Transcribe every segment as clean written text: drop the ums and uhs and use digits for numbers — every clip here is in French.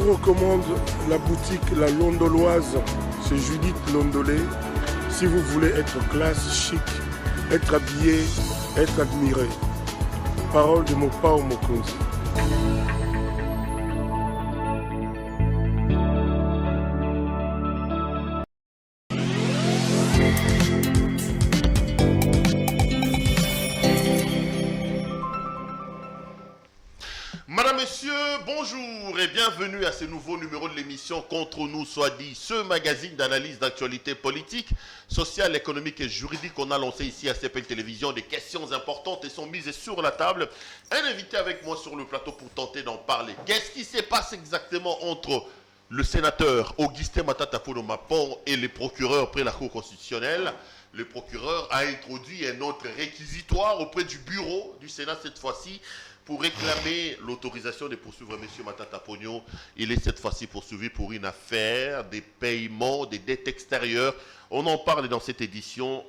recommande la boutique La Londoloise. C'est Judith Londolé. Si vous voulez être classe, chic, être habillé, être admiré. Parole de Mopao Mokonzi. Madame, Messieurs, bonjour et bienvenue à ce nouveau numéro de l'émission Contre nous soit dit, ce magazine d'analyse d'actualité politique, sociale, économique et juridique qu'on a lancé ici à CPL Télévision. Des questions importantes et sont mises sur la table. Un invité avec moi sur le plateau pour tenter d'en parler. Qu'est-ce qui se passe exactement entre le sénateur Augustin Matata Mapon et les procureurs près la Cour constitutionnelle? Le procureur a introduit un autre réquisitoire auprès du bureau du Sénat cette fois-ci pour réclamer l'autorisation de poursuivre M. Matata Ponyo. Il est cette fois-ci poursuivi pour une affaire des paiements des dettes extérieures. On en parle dans cette édition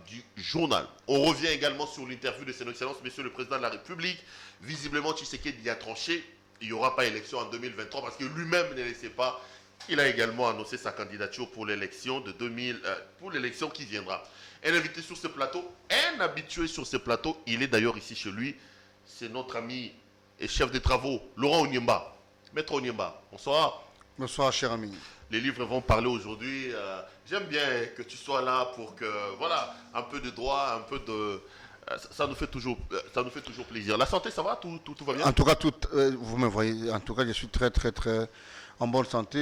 du journal. On revient également sur l'interview de son Excellence, M. le Président de la République. Visiblement, Tshisekedi a tranché. Il n'y aura pas élection en 2023 parce que lui-même ne le sait pas. Il a également annoncé sa candidature pour l'élection de pour l'élection qui viendra. Un invité sur ce plateau, un habitué sur ce plateau, il est d'ailleurs ici chez lui. C'est notre ami et chef des travaux, Laurent Onyemba. Maître Onyemba, bonsoir. Bonsoir, cher ami. Les livres vont parler aujourd'hui. J'aime bien que tu sois là pour que, voilà, un peu de droit, un peu de... ça nous fait toujours plaisir. La santé, ça va? Tout va bien? En tout cas, vous me voyez, en tout cas, je suis très en bonne santé.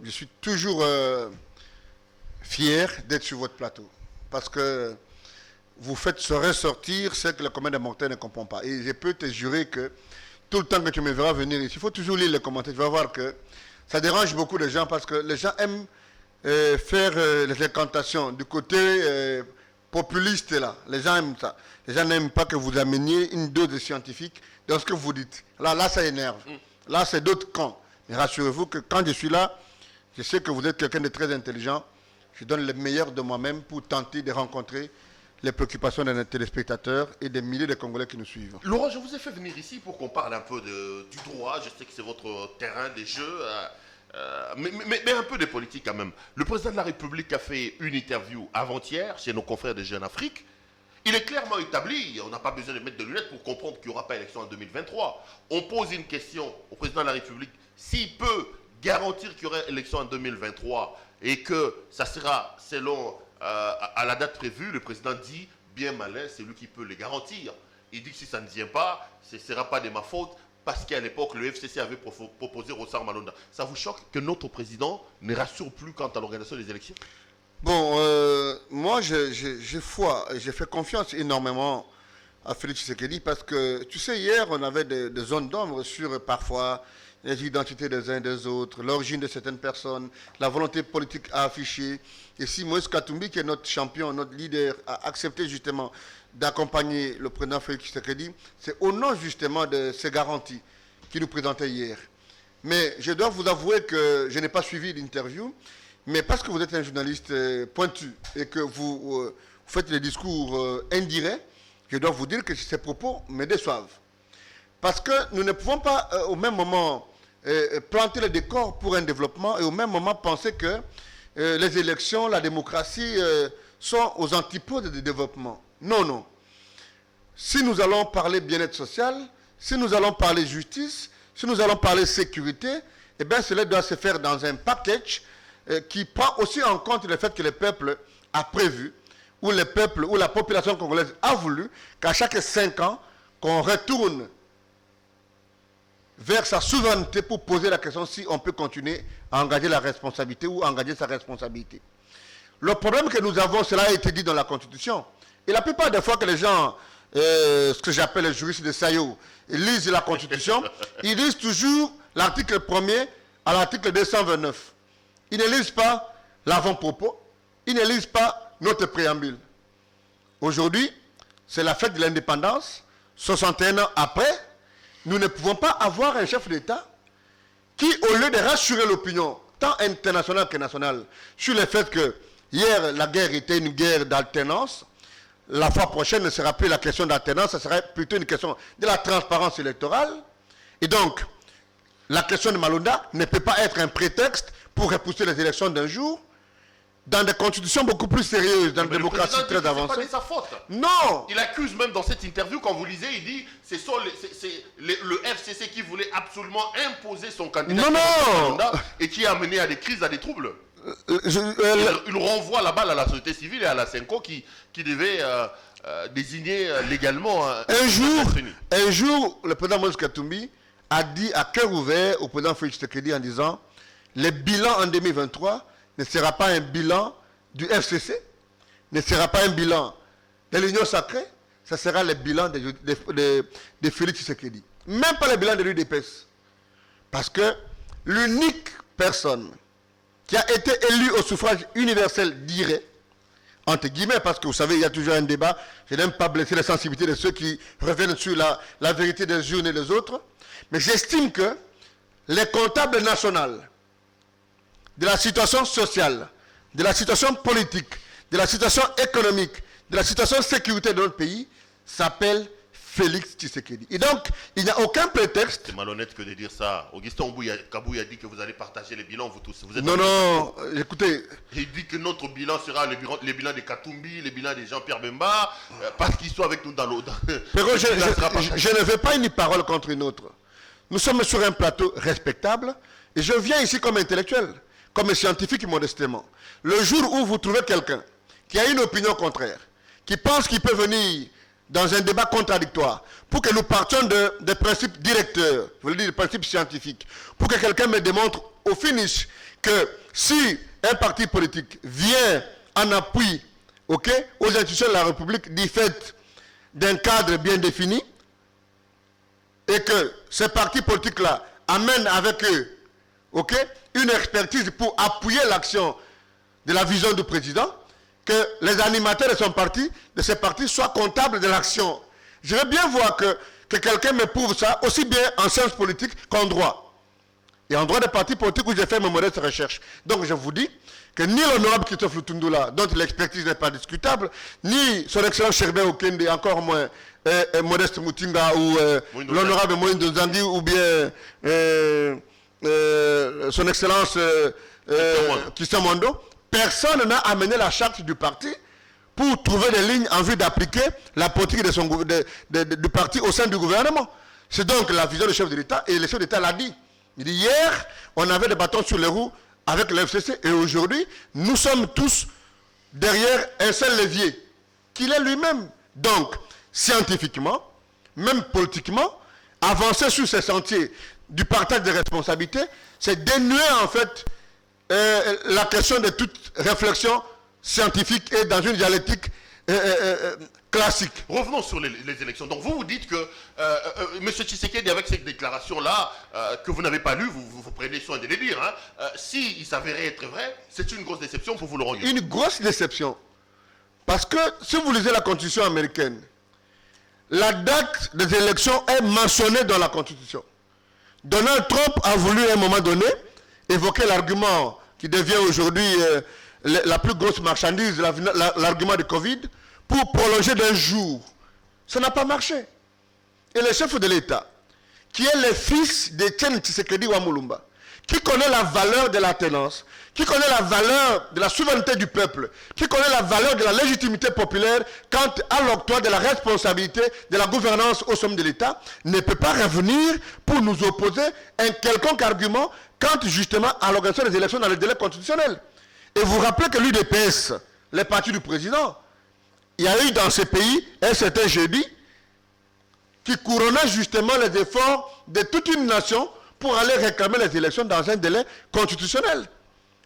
Je suis toujours fier d'être sur votre plateau. Parce que vous faites se ressortir ce que le commun des mortels ne comprend pas. Et je peux te jurer que tout le temps que tu me verras venir ici, il faut toujours lire les commentaires. Tu vas voir que ça dérange beaucoup de gens parce que les gens aiment faire les incantations du côté populiste là. Les gens aiment ça. Les gens n'aiment pas que vous ameniez une dose de scientifique dans ce que vous dites. Là ça énerve. Là, c'est d'autres camps. Mais rassurez-vous que quand je suis là, je sais que vous êtes quelqu'un de très intelligent. Je donne le meilleur de moi-même pour tenter de rencontrer les préoccupations de nos téléspectateurs et des milliers de Congolais qui nous suivent. Laurent, je vous ai fait venir ici pour qu'on parle un peu du droit. Je sais que c'est votre terrain des jeux, mais un peu de politique quand même. Le président de la République a fait une interview avant-hier chez nos confrères de Jeune Afrique. Il est clairement établi, on n'a pas besoin de mettre de lunettes pour comprendre qu'il n'y aura pas élection en 2023. On pose une question au président de la République, s'il peut garantir qu'il y aura élection en 2023 et que ça sera selon... à la date prévue, le président dit, bien malin, c'est lui qui peut les garantir. Il dit que si ça ne vient pas, ce ne sera pas de ma faute, parce qu'à l'époque, le FCC avait proposé Rossar Malonda. Ça vous choque que notre président ne rassure plus quant à l'organisation des élections? Bon, moi, j'ai foi, j'ai fait confiance énormément à Félix Tshisekedi, parce que, tu sais, hier, on avait des zones d'ombre sur, parfois, les identités des uns et des autres, l'origine de certaines personnes, la volonté politique à afficher. Et si Moïse Katumbi, qui est notre champion, notre leader, a accepté justement d'accompagner le président Félix Tshisekedi, c'est au nom justement de ces garanties qu'il nous présentait hier. Mais je dois vous avouer que je n'ai pas suivi l'interview, mais parce que vous êtes un journaliste pointu et que vous faites des discours indirects, je dois vous dire que ces propos me déçoivent. Parce que nous ne pouvons pas au même moment planter le décor pour un développement et au même moment penser que les élections, la démocratie sont aux antipodes du développement. Non, non. Si nous allons parler bien-être social, si nous allons parler justice, si nous allons parler sécurité, eh bien cela doit se faire dans un package qui prend aussi en compte le fait que le peuple a prévu, ou le peuple, ou la population congolaise a voulu qu'à chaque 5 ans, qu'on retourne vers sa souveraineté pour poser la question si on peut continuer à engager la responsabilité ou engager sa responsabilité. Le problème que nous avons, cela a été dit dans la Constitution. Et la plupart des fois que les gens, ce que j'appelle les juristes de Sayo, ils lisent la Constitution, ils lisent toujours l'article 1er à l'article 229. Ils ne lisent pas l'avant-propos, ils ne lisent pas notre préambule. Aujourd'hui, c'est la fête de l'indépendance, 61 ans après. Nous ne pouvons pas avoir un chef d'État qui, au lieu de rassurer l'opinion, tant internationale que nationale, sur le fait que hier, la guerre était une guerre d'alternance, la fois prochaine ne sera plus la question d'alternance, ce serait plutôt une question de la transparence électorale. Et donc, la question de Malonda ne peut pas être un prétexte pour repousser les élections d'un jour dans des constitutions beaucoup plus sérieuses, dans une démocratie très avancée. C'est pas de sa faute. Non. Il accuse même dans cette interview, quand vous lisez, il dit c'est le FCC qui voulait absolument imposer son candidat et qui a mené à des crises, à des troubles. Il renvoie la balle à la société civile et à la CENCO qui devait désigner légalement un jour, le président Moïse Katumbi a dit à cœur ouvert au président Félix Tshisekedi en disant le bilan en 2023 ne sera pas un bilan du FCC, ne sera pas un bilan de l'Union sacrée, ça sera le bilan de Félix Tshisekedi. Même pas le bilan de l'UDPS. Parce que l'unique personne qui a été élue au suffrage universel direct, entre guillemets, parce que vous savez, il y a toujours un débat, je n'aime pas blesser la sensibilité de ceux qui reviennent sur la vérité des unes et des autres, mais j'estime que les comptables nationaux de la situation sociale, de la situation politique, de la situation économique, de la situation sécurité de notre pays, s'appelle Félix Tshisekedi. Et donc, il n'y a aucun prétexte. C'est malhonnête que de dire ça. Augustin Kabouya a dit que vous allez partager les bilans, vous tous. Vous êtes non, écoutez. Il dit que notre bilan sera les bilans de Katumbi, les bilans de Jean-Pierre Bemba, parce qu'ils sont avec nous dans l'eau. Je ne veux pas une parole contre une autre. Nous sommes sur un plateau respectable et je viens ici comme intellectuel, comme scientifique modestement. Le jour où vous trouvez quelqu'un qui a une opinion contraire, qui pense qu'il peut venir dans un débat contradictoire, pour que nous partions des principes directeurs, je veux dire des principes scientifiques, pour que quelqu'un me démontre au finish que si un parti politique vient en appui aux institutions de la République du fait d'un cadre bien défini, et que ces partis politiques-là amènent avec eux une expertise pour appuyer l'action de la vision du président, que les animateurs de ces partis soient comptables de l'action. Je veux bien voir que quelqu'un me prouve ça, aussi bien en sciences politiques qu'en droit. Et en droit des partis politiques où j'ai fait mes modestes recherches. Donc je vous dis que ni l'honorable Christophe Lutundula, dont l'expertise n'est pas discutable, ni son excellence Sherbet Okende, encore moins Modeste Moutinga ou l'honorable Moïse Nzangi, ou bien son excellence Christian Mondo, personne n'a amené la charte du parti pour trouver des lignes en vue d'appliquer la politique du parti au sein du gouvernement. C'est donc la vision du chef de l'État, et le chef d'État l'a dit. Il dit hier, on avait des bâtons sur les roues avec le FCC, et aujourd'hui, nous sommes tous derrière un seul levier, qu'il est lui-même. Donc, scientifiquement, même politiquement, avancer sur ces sentiers du partage des responsabilités, c'est dénuer en fait la question de toute réflexion scientifique et dans une dialectique classique. Revenons sur les élections. Donc vous dites que M. Tshisekedi, avec cette déclaration-là, que vous n'avez pas lue, vous prenez soin de les lire, s'il s'avérait être vrai, c'est une grosse déception pour vous, Laurent Gbagbo. Une grosse déception. Parce que si vous lisez la Constitution américaine, la date des élections est mentionnée dans la Constitution. Donald Trump a voulu à un moment donné évoquer l'argument qui devient aujourd'hui la plus grosse marchandise, l'argument de Covid, pour prolonger d'un jour. Ça n'a pas marché. Et le chef de l'État, qui est le fils d'Etienne Tshisekedi Wamulumba, qui connaît la valeur de l'alternance, qui connaît la valeur de la souveraineté du peuple, qui connaît la valeur de la légitimité populaire quant à l'octroi de la responsabilité de la gouvernance au sommet de l'État, ne peut pas revenir pour nous opposer un quelconque argument quant justement à l'organisation des élections dans le délai constitutionnel. Et vous rappelez que l'UDPS, les partis du président, il y a eu dans ce pays un certain jeudi qui couronnait justement les efforts de toute une nation pour aller réclamer les élections dans un délai constitutionnel.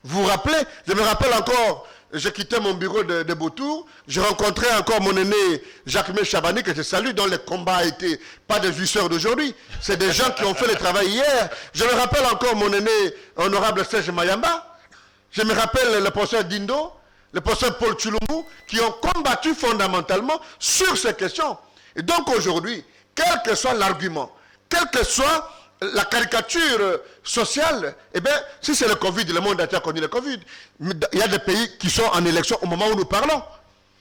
Vous vous rappelez, je me rappelle encore, je quittais mon bureau de Beautour, je rencontrais encore mon aîné Jacques-Mé Chabani, que je salue, dont le combat a été pas des jouisseurs d'aujourd'hui. C'est des gens qui ont fait le travail hier. Je me rappelle encore mon aîné honorable Serge Mayamba. Je me rappelle le professeur Dindo, le professeur Paul Tchouloumou, qui ont combattu fondamentalement sur ces questions. Et donc aujourd'hui, quel que soit l'argument, quelle que soit la caricature sociale, eh bien, si c'est le Covid, le monde entier a connu le Covid, il y a des pays qui sont en élection au moment où nous parlons.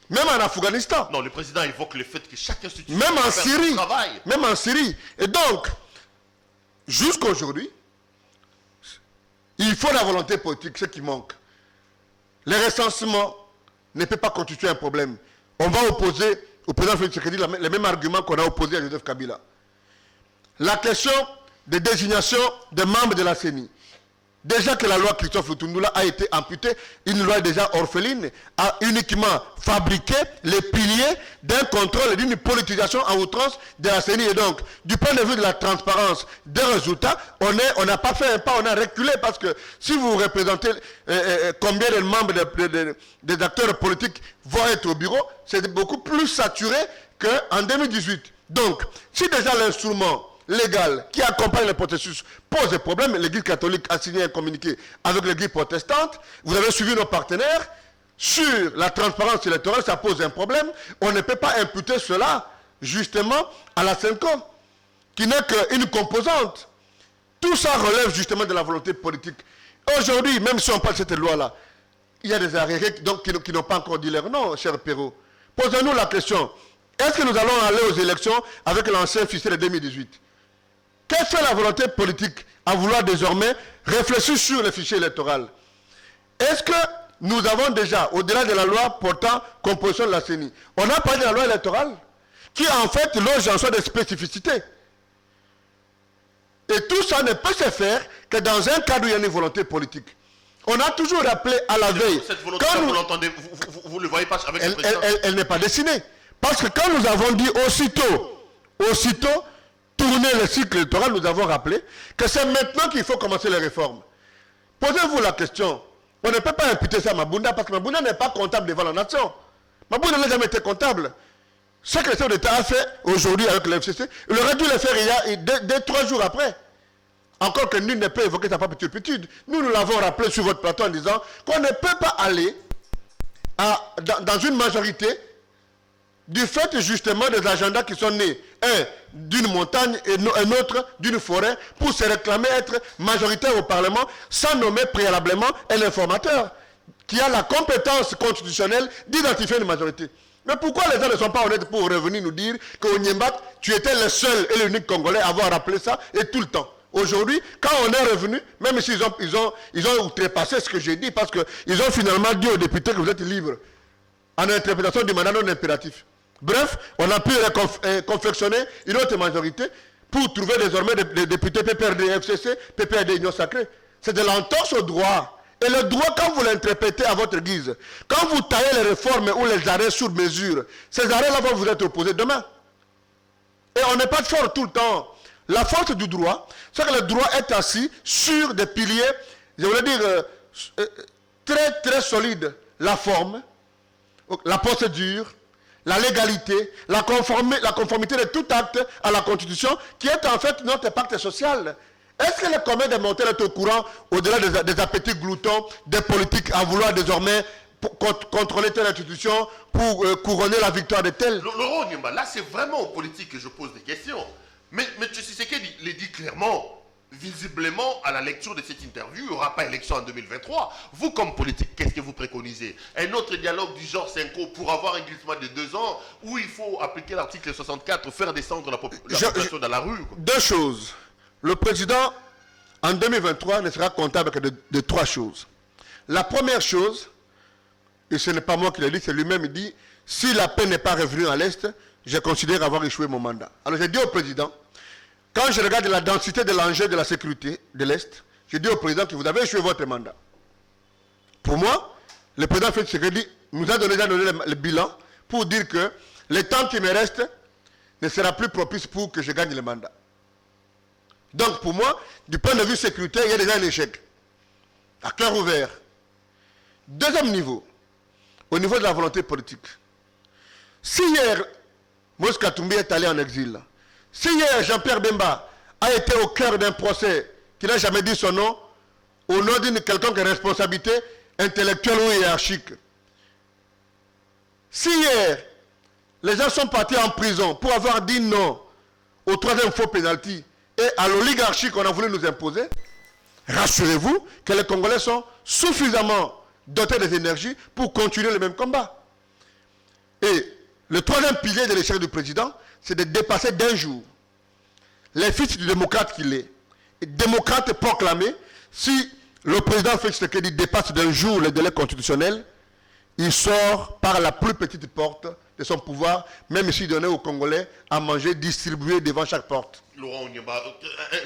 Même en Afghanistan. Non, le président évoque le fait que chaque institution même en Syrie, travaille. Même en Syrie. Et donc, jusqu'à aujourd'hui, Il faut la volonté politique, ce qui manque. Les recensements ne peuvent pas constituer un problème. On va opposer au président Félix Tshisekedi les mêmes arguments qu'on a opposés à Joseph Kabila. La question de désignation des membres de la CENI. Déjà que la loi Christophe Lutundula a été amputée, une loi déjà orpheline a uniquement fabriqué les piliers d'un contrôle et d'une politisation en outrance de la CENI. Et donc, du point de vue de la transparence des résultats, on n'a pas fait un pas, on a reculé parce que si vous représentez combien de membres des acteurs politiques vont être au bureau, c'est beaucoup plus saturé qu'en 2018. Donc, si déjà l'instrument légal qui accompagne le processus pose des problèmes, l'Église catholique a signé un communiqué avec l'Église protestante, vous avez suivi nos partenaires, sur la transparence électorale, ça pose un problème, on ne peut pas imputer cela justement à la CENCO, qui n'est qu'une composante. Tout ça relève justement de la volonté politique. Aujourd'hui, même si on parle de cette loi-là, il y a des arriérés qui n'ont pas encore dit leur nom, cher Perrault. Posons-nous la question, est-ce que nous allons aller aux élections avec l'ancien fichier de 2018 ? Quelle fait la volonté politique à vouloir désormais réfléchir sur le fichier électoral? Est-ce que nous avons déjà, au-delà de la loi portant composition de la CENI, on a parlé de la loi électorale qui en fait loge en soi des spécificités. Et tout ça ne peut se faire que dans un cadre où il y a une volonté politique. On a toujours rappelé à la veille. Cette volonté, vous l'entendez, vous ne le voyez pas avec le président. Elle n'est pas dessinée. Parce que quand nous avons dit aussitôt, tourner le cycle électoral, nous avons rappelé que c'est maintenant qu'il faut commencer les réformes. Posez-vous la question. On ne peut pas imputer ça à Mabunda parce que Mabunda n'est pas comptable devant la nation. Mabunda n'a jamais été comptable. Ce que le chef d'État a fait aujourd'hui avec le FCC, il aurait dû le faire dès 3 jours après. Encore que nul ne peut évoquer sa propre turpitude. Nous l'avons rappelé sur votre plateau en disant qu'on ne peut pas aller dans une majorité du fait justement des agendas qui sont nés, un d'une montagne et un autre d'une forêt, pour se réclamer être majoritaire au Parlement sans nommer préalablement un informateur qui a la compétence constitutionnelle d'identifier une majorité. Mais pourquoi les gens ne sont pas honnêtes pour revenir nous dire qu'au Niembat, tu étais le seul et l'unique Congolais à avoir rappelé ça et tout le temps? Aujourd'hui, quand on est revenu, même s'ils ont outrepassé ce que j'ai dit, parce qu'ils ont finalement dit aux députés que vous êtes libres en interprétation du mandat non impératif. Bref, on a pu confectionner une autre majorité pour trouver désormais des députés PPRD, FCC, PPRD, Union Sacrée. C'est de l'entorse au droit. Et le droit, quand vous l'interprétez à votre guise, quand vous taillez les réformes ou les arrêts sur mesure, ces arrêts-là vont vous être opposés demain. Et on n'est pas fort tout le temps. La force du droit, c'est que le droit est assis sur des piliers, je voulais dire, très très solides. La forme, la procédure, la légalité, la conformité de tout acte à la Constitution, qui est en fait notre pacte social. Est-ce que le commun des mortels est au courant, au-delà des appétits gloutons, des politiques à vouloir désormais contrôler telle institution pour couronner la victoire de telle? Laurent Nyemba, là c'est vraiment aux politiques que je pose des questions. Mais M. Tshisekedi le dit clairement, visiblement, à la lecture de cette interview, il n'y aura pas élection en 2023. Vous, comme politique, qu'est-ce que vous préconisez? Un autre dialogue du genre 5 pour avoir un glissement de 2 ans, où il faut appliquer l'article 64, faire descendre la population dans la rue, quoi. 2 choses. Le président, en 2023, ne sera comptable que de 3 choses. La première chose, et ce n'est pas moi qui l'ai dit, c'est lui-même, il dit, si la paix n'est pas revenue à l'Est, je considère avoir échoué mon mandat. Alors j'ai dit au président, quand je regarde la densité de l'enjeu de la sécurité de l'Est, j'ai dit au président que vous avez échoué votre mandat. Pour moi, le président Félix Tshisekedi nous a déjà donné le bilan pour dire que le temps qui me reste ne sera plus propice pour que je gagne le mandat. Donc pour moi, du point de vue sécuritaire, il y a déjà un échec. À cœur ouvert. Deuxième niveau, au niveau de la volonté politique. Si hier, Moïse Katumbi est allé en exil, si hier Jean-Pierre Bemba a été au cœur d'un procès qui n'a jamais dit son nom, au nom d'une quelconque responsabilité intellectuelle ou hiérarchique, si hier les gens sont partis en prison pour avoir dit non au 3e faux pénalty et à l'oligarchie qu'on a voulu nous imposer, rassurez-vous que les Congolais sont suffisamment dotés des énergies pour continuer le même combat. Et le 3e pilier de l'échec du président, c'est de dépasser d'un jour les fils du démocrate qu'il est. Et démocrate proclamé, si le président Félix Tshisekedi dépasse d'un jour le délai constitutionnel, il sort par la plus petite porte de son pouvoir, même s'il donnait aux Congolais à manger distribué devant chaque porte. Laurent Onyemba,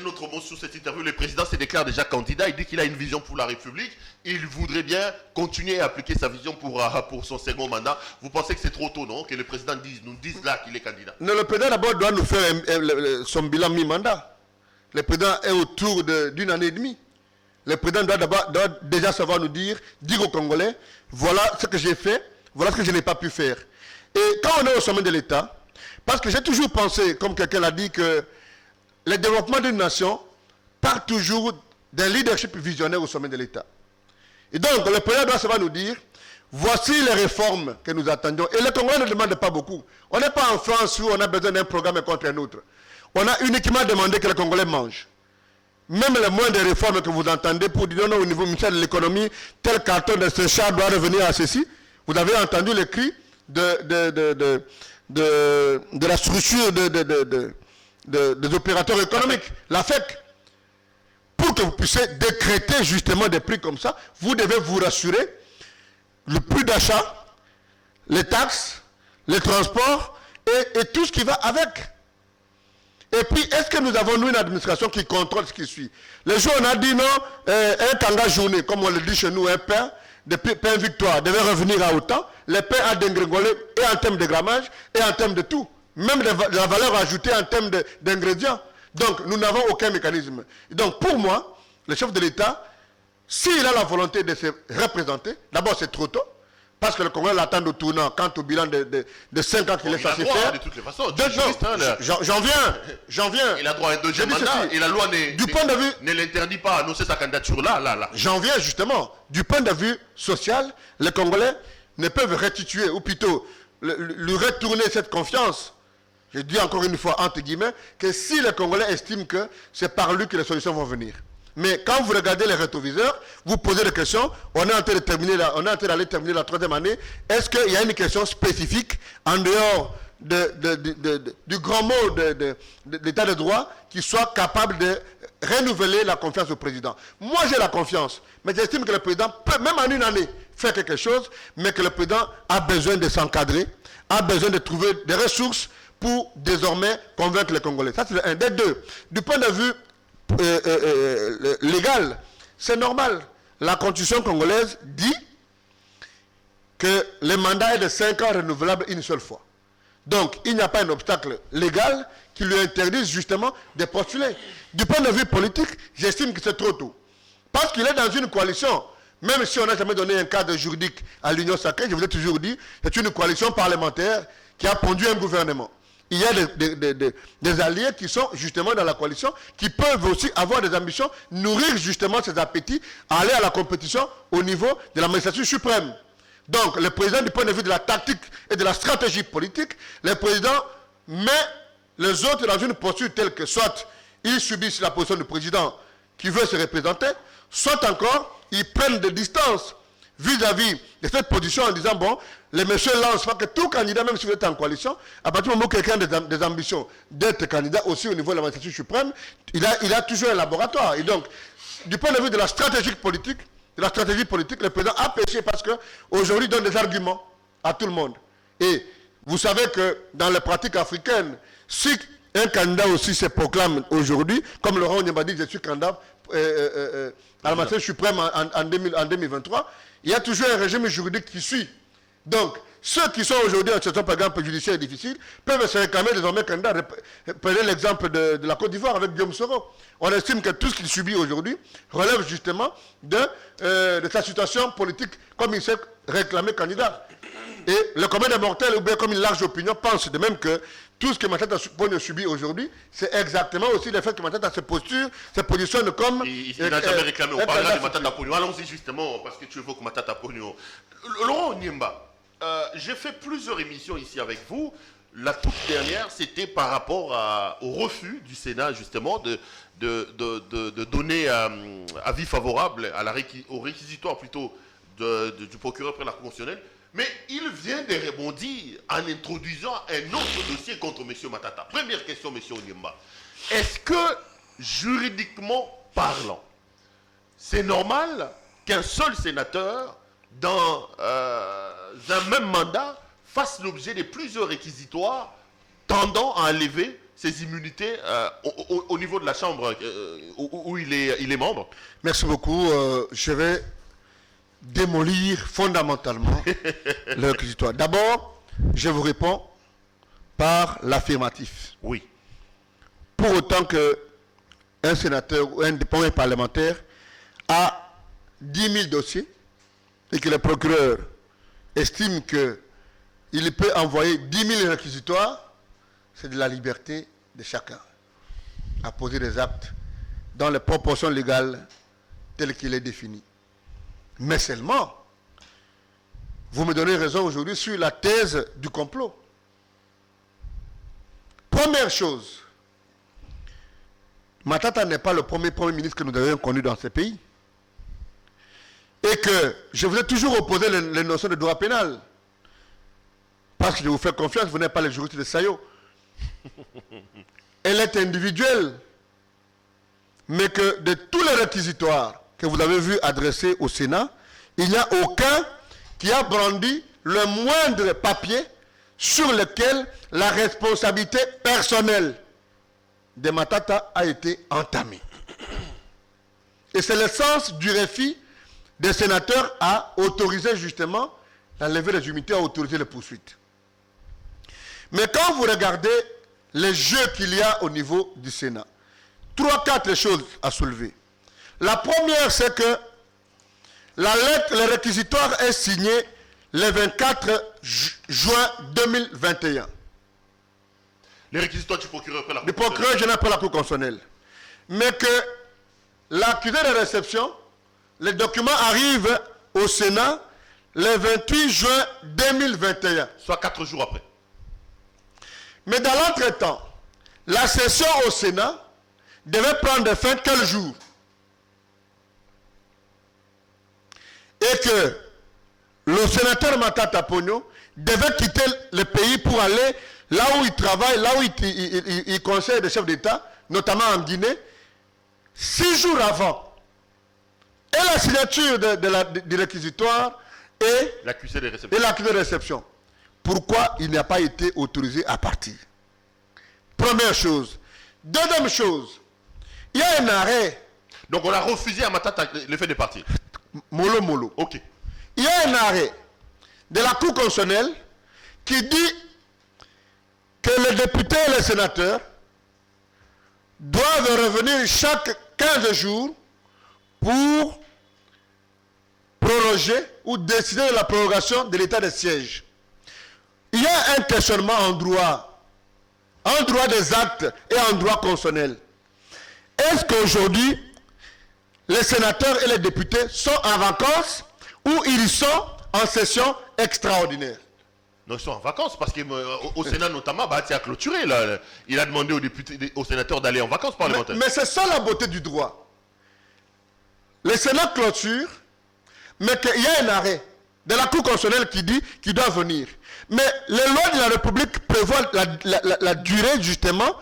un autre mot sur cette interview. Le président se déclare déjà candidat. Il dit qu'il a une vision pour la République. Il voudrait bien continuer à appliquer sa vision pour son second mandat. Vous pensez que c'est trop tôt, non? Que le président nous dise là qu'il est candidat? Non, le président d'abord doit nous faire son bilan mi-mandat. Le président est autour d'une année et demie. Le président doit déjà savoir nous dire aux Congolais, voilà ce que j'ai fait, voilà ce que je n'ai pas pu faire. Et quand on est au sommet de l'État, parce que j'ai toujours pensé, comme quelqu'un l'a dit, que le développement d'une nation part toujours d'un leadership visionnaire au sommet de l'État. Et donc, le président doit savoir nous dire, voici les réformes que nous attendions. Et les Congolais ne demandent pas beaucoup. On n'est pas en France où on a besoin d'un programme contre un autre. On a uniquement demandé que les Congolais mangent. Même les moindres réformes que vous entendez pour dire non, au niveau ministère de l'économie, tel carton de ce char doit revenir à ceci. Vous avez entendu les cris de la structure des opérateurs économiques, la FEC. Pour que vous puissiez décréter justement des prix comme ça, vous devez vous rassurer le prix d'achat, les taxes, les transports et tout ce qui va avec. Et puis, est-ce que nous avons, nous, une administration qui contrôle ce qui suit? Les jours, on a dit non, un tanga journée, comme on le dit chez nous, un pain, de pain victoire, devait revenir à autant. Les pains a dégringolé, et en termes de grammage, et en termes de tout. Même de la valeur ajoutée en termes d'ingrédients. Donc, nous n'avons aucun mécanisme. Donc, pour moi, le chef de l'État, s'il a la volonté de se représenter, d'abord, c'est trop tôt. Parce que le Congrès l'attend au tournant quant au bilan de 5 ans qu'il est censé faire. De toutes les façons. J'en viens. Il a droit à un deuxième mandat et la loi ne l'interdit pas à annoncer sa candidature là. J'en viens justement. Du point de vue social, les Congolais ne peuvent restituer, ou plutôt lui retourner cette confiance. Je dis encore une fois, entre guillemets, que si les Congolais estiment que c'est par lui que les solutions vont venir. Mais quand vous regardez les rétroviseurs, vous posez des questions, on est en train d'aller terminer la 3e année, est-ce qu'il y a une question spécifique en dehors du grand mot de l'état de droit qui soit capable de renouveler la confiance au président? Moi j'ai la confiance, mais j'estime que le président peut, même en une année, faire quelque chose, mais que le président a besoin de s'encadrer, a besoin de trouver des ressources pour désormais convaincre les Congolais. Ça c'est un des deux. Du point de vue légal, c'est normal. La constitution congolaise dit que le mandat est de 5 ans renouvelable une seule fois. Donc, il n'y a pas un obstacle légal qui lui interdise justement de postuler. Du point de vue politique, j'estime que c'est trop tôt. Parce qu'il est dans une coalition, même si on n'a jamais donné un cadre juridique à l'Union sacrée, je vous ai toujours dit, c'est une coalition parlementaire qui a pondu un gouvernement. Il y a des alliés qui sont justement dans la coalition, qui peuvent aussi avoir des ambitions, nourrir justement ces appétits, aller à la compétition au niveau de la magistrature suprême. Donc, le président, du point de vue de la tactique et de la stratégie politique, le président met les autres dans une posture telle que soit ils subissent la position du président qui veut se représenter, soit encore ils prennent des distances vis-à-vis de cette position en disant, bon, les messieurs lancent pas que tout candidat, même si vous êtes en coalition, à partir du moment où quelqu'un a des ambitions d'être candidat aussi au niveau de la magistrature suprême, il a toujours un laboratoire. Et donc, du point de vue de la stratégie politique, le président a péché parce qu'aujourd'hui, il donne des arguments à tout le monde. Et vous savez que dans les pratiques africaines, si un candidat aussi se proclame aujourd'hui, comme Laurent Onyemba dit, je suis candidat à la magistrature suprême en 2023, il y a toujours un régime juridique qui suit. Donc, ceux qui sont aujourd'hui en situation, par exemple, judiciaire difficile, peuvent se réclamer désormais candidats. Prenez l'exemple de la Côte d'Ivoire avec Guillaume Soro. On estime que tout ce qu'il subit aujourd'hui relève justement de sa situation politique, comme il s'est réclamé candidat. Et le commun des mortels, ou bien comme une large opinion, pense de même que tout ce que Matata Ponyo subit aujourd'hui, c'est exactement aussi le fait que Matata se positionne comme... Il n'a jamais réclamé. On parlera de Matata Ponyo. Allons-y justement, parce que tu évoques Matata Ponyo. Laurent Onyemba, j'ai fait plusieurs émissions ici avec vous. La toute dernière, c'était par rapport au refus du Sénat, justement, de donner avis favorable au réquisitoire plutôt du procureur près la Cour constitutionnelle. Mais il vient de rebondir en introduisant un autre dossier contre M. Matata. Première question, M. Onyemba. Est-ce que, juridiquement parlant, c'est normal qu'un seul sénateur, dans un même mandat, fasse l'objet de plusieurs réquisitoires tendant à enlever ses immunités au niveau de la Chambre où il est membre. Merci beaucoup. Je vais démolir fondamentalement le réquisitoire. D'abord, je vous réponds par l'affirmatif. Oui. Pour autant que un sénateur ou un parlementaire a 10 000 dossiers et que le procureur estime qu'il peut envoyer 10 000 réquisitoires, c'est de la liberté de chacun à poser des actes dans les proportions légales telles qu'il est défini. Mais seulement, vous me donnez raison aujourd'hui sur la thèse du complot. Première chose, Matata n'est pas le premier ministre que nous avons connu dans ce pays. Et que je vous ai toujours opposé les notions de droit pénal. Parce que je vous fais confiance, vous n'êtes pas les juristes de Sayo. Elle est individuelle. Mais que de tous les réquisitoires que vous avez vus adressés au Sénat, il n'y a aucun qui a brandi le moindre papier sur lequel la responsabilité personnelle de Matata a été entamée. Et c'est le sens du refus des sénateurs à autoriser justement la levée des immunités, à autoriser les poursuites. Mais quand vous regardez les jeux qu'il y a au niveau du Sénat, 3-4 choses à soulever. La première, c'est que la lettre, le réquisitoire est signé le 24 juin 2021. Les réquisitoires du procureur après la Cour du procureur général après la Cour constitutionnelle. Mais que l'accusé de réception, les documents arrivent au Sénat le 28 juin 2021. Soit 4 jours après. Mais dans l'entretemps, la session au Sénat devait prendre fin quel jour? Et que le sénateur Matata Pogno devait quitter le pays pour aller là où il travaille, là où il conseille des chefs d'État, notamment en Guinée, 6 jours avant. Et la signature du réquisitoire et l'accusé de réception. Pourquoi il n'a pas été autorisé à partir? Première chose. Deuxième chose, il y a un arrêt. Donc on a refusé à Matata le fait de partir. Mollo. Ok. Il y a un arrêt de la Cour constitutionnelle qui dit que les députés et les sénateurs doivent revenir chaque 15 jours pour proroger ou décider de la prorogation de l'état de siège. Il y a un questionnement en droit des actes et en droit constitutionnel. Est-ce qu'aujourd'hui, les sénateurs et les députés sont en vacances ou ils sont en session extraordinaire? Non, ils sont en vacances parce qu'au Sénat notamment, Bahati a clôturé. Là, il a demandé aux députés, aux sénateurs d'aller en vacances parlementaires. Mais c'est ça la beauté du droit. Le Sénat clôture, mais qu'il y a un arrêt de la Cour constitutionnelle qui dit qu'il doit venir. Mais les lois de la République prévoient la durée justement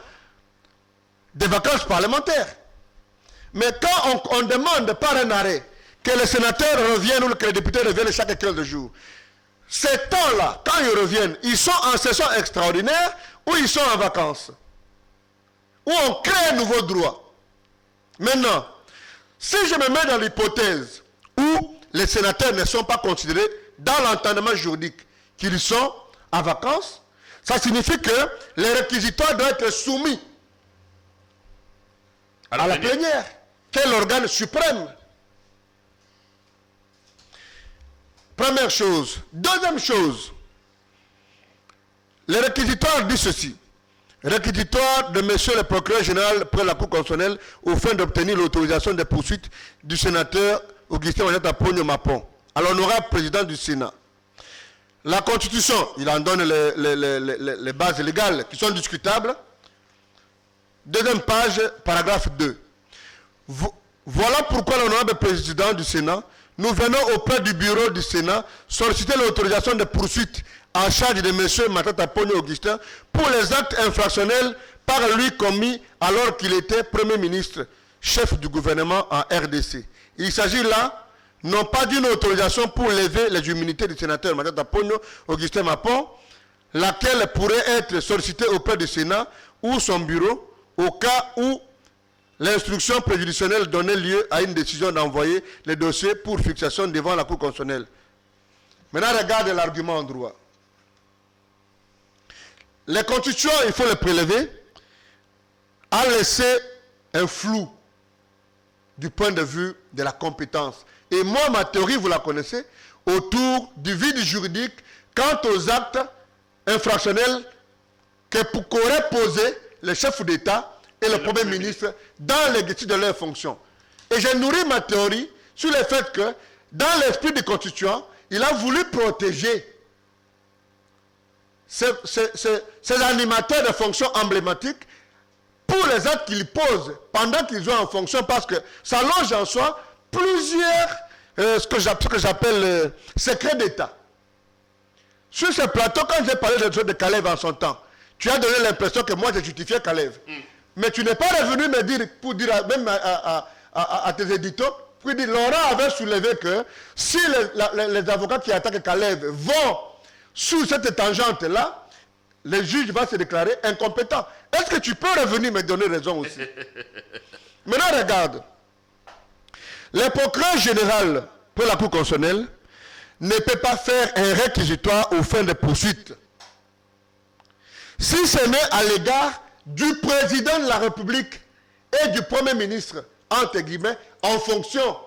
des vacances parlementaires. Mais quand on demande par un arrêt que les sénateurs reviennent ou que les députés reviennent chaque 15 jours, ces temps-là, quand ils reviennent, ils sont en session extraordinaire ou ils sont en vacances? Ou on crée un nouveau droit? Maintenant, si je me mets dans l'hypothèse où les sénateurs ne sont pas considérés dans l'entendement juridique qu'ils sont en vacances, ça signifie que les réquisitoires doivent être soumis à la plénière, qui est l'organe suprême. Première chose. Deuxième chose, le réquisitoire dit ceci. Réquisitoire de monsieur le procureur général près la Cour constitutionnelle au fin d'obtenir l'autorisation des poursuites du sénateur Augustin Matata Pogno Mapon, à l'honorable président du Sénat. La Constitution, il en donne les bases légales qui sont discutables. Deuxième page, paragraphe 2. Voilà pourquoi l'honorable président du Sénat, nous venons auprès du bureau du Sénat solliciter l'autorisation de poursuite en charge de M. Matata Pogno Augustin pour les actes infractionnels par lui commis alors qu'il était Premier ministre, chef du gouvernement en RDC, Il s'agit là, non pas d'une autorisation pour lever les immunités du sénateur Matata Ponyo, Augustin Mapon, laquelle pourrait être sollicitée auprès du Sénat ou son bureau au cas où l'instruction préjudicielle donnait lieu à une décision d'envoyer les dossiers pour fixation devant la Cour constitutionnelle. Maintenant, regarde l'argument en droit. Les constituants, il faut les prélever, a laissé un flou du point de vue de la compétence. Et moi, ma théorie, vous la connaissez, autour du vide juridique quant aux actes infractionnels qu'auraient posé le chef d'État et le Premier ministre dans l'exercice de leurs fonctions. Et j'ai nourri ma théorie sur le fait que, dans l'esprit du constituant, il a voulu protéger ces animateurs de fonctions emblématiques pour les actes qu'ils posent pendant qu'ils sont en fonction, parce que ça longe en soi plusieurs, ce que j'appelle secrets d'État. Sur ce plateau, quand j'ai parlé de Kalev en son temps, tu as donné l'impression que moi j'ai justifié Kalev. Mais tu n'es pas revenu me dire, pour dire même à tes éditeurs, pour dire Laurent avait soulevé que si les avocats qui attaquent Kalev vont sous cette tangente-là, le juge va se déclarer incompétent. Est-ce que tu peux revenir me donner raison aussi? Maintenant, regarde. Le procureur général pour la Cour constitutionnelle ne peut pas faire un réquisitoire aux fins de poursuite si ce n'est à l'égard du président de la République et du Premier ministre, entre guillemets, en fonction.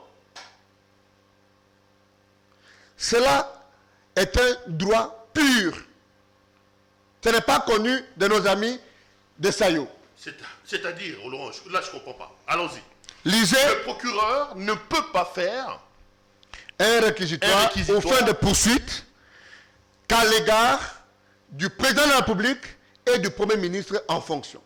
Cela est un droit pur. Ce n'est pas connu de nos amis de Sayo. C'est-à-dire, Laurent, là je ne comprends pas. Allons-y. Lisez. Le procureur ne peut pas faire un réquisitoire aux fins de poursuite qu'à l'égard du président de la République et du Premier ministre en fonction.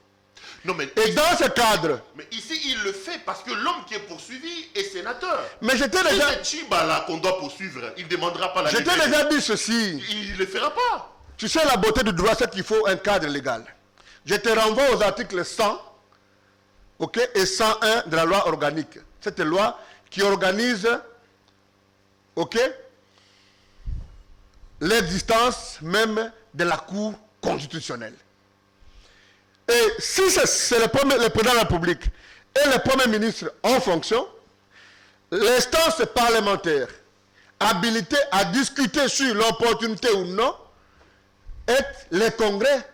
Non, mais et dans ce cadre... Mais ici, il le fait parce que l'homme qui est poursuivi est sénateur. Mais j'étais déjà... Si c'est Tchibala qu'on doit poursuivre, il ne demandera pas la liberté. J'étais déjà dit ceci. Il ne le fera pas. Tu sais, la beauté du droit, c'est qu'il faut un cadre légal. Je te renvoie aux articles 100 et 101 de la loi organique. Cette loi qui organise l'existence même de la Cour constitutionnelle. Et si c'est le président de la République et le Premier ministre en fonction, l'instance parlementaire habilitée à discuter sur l'opportunité ou non est le Congrès.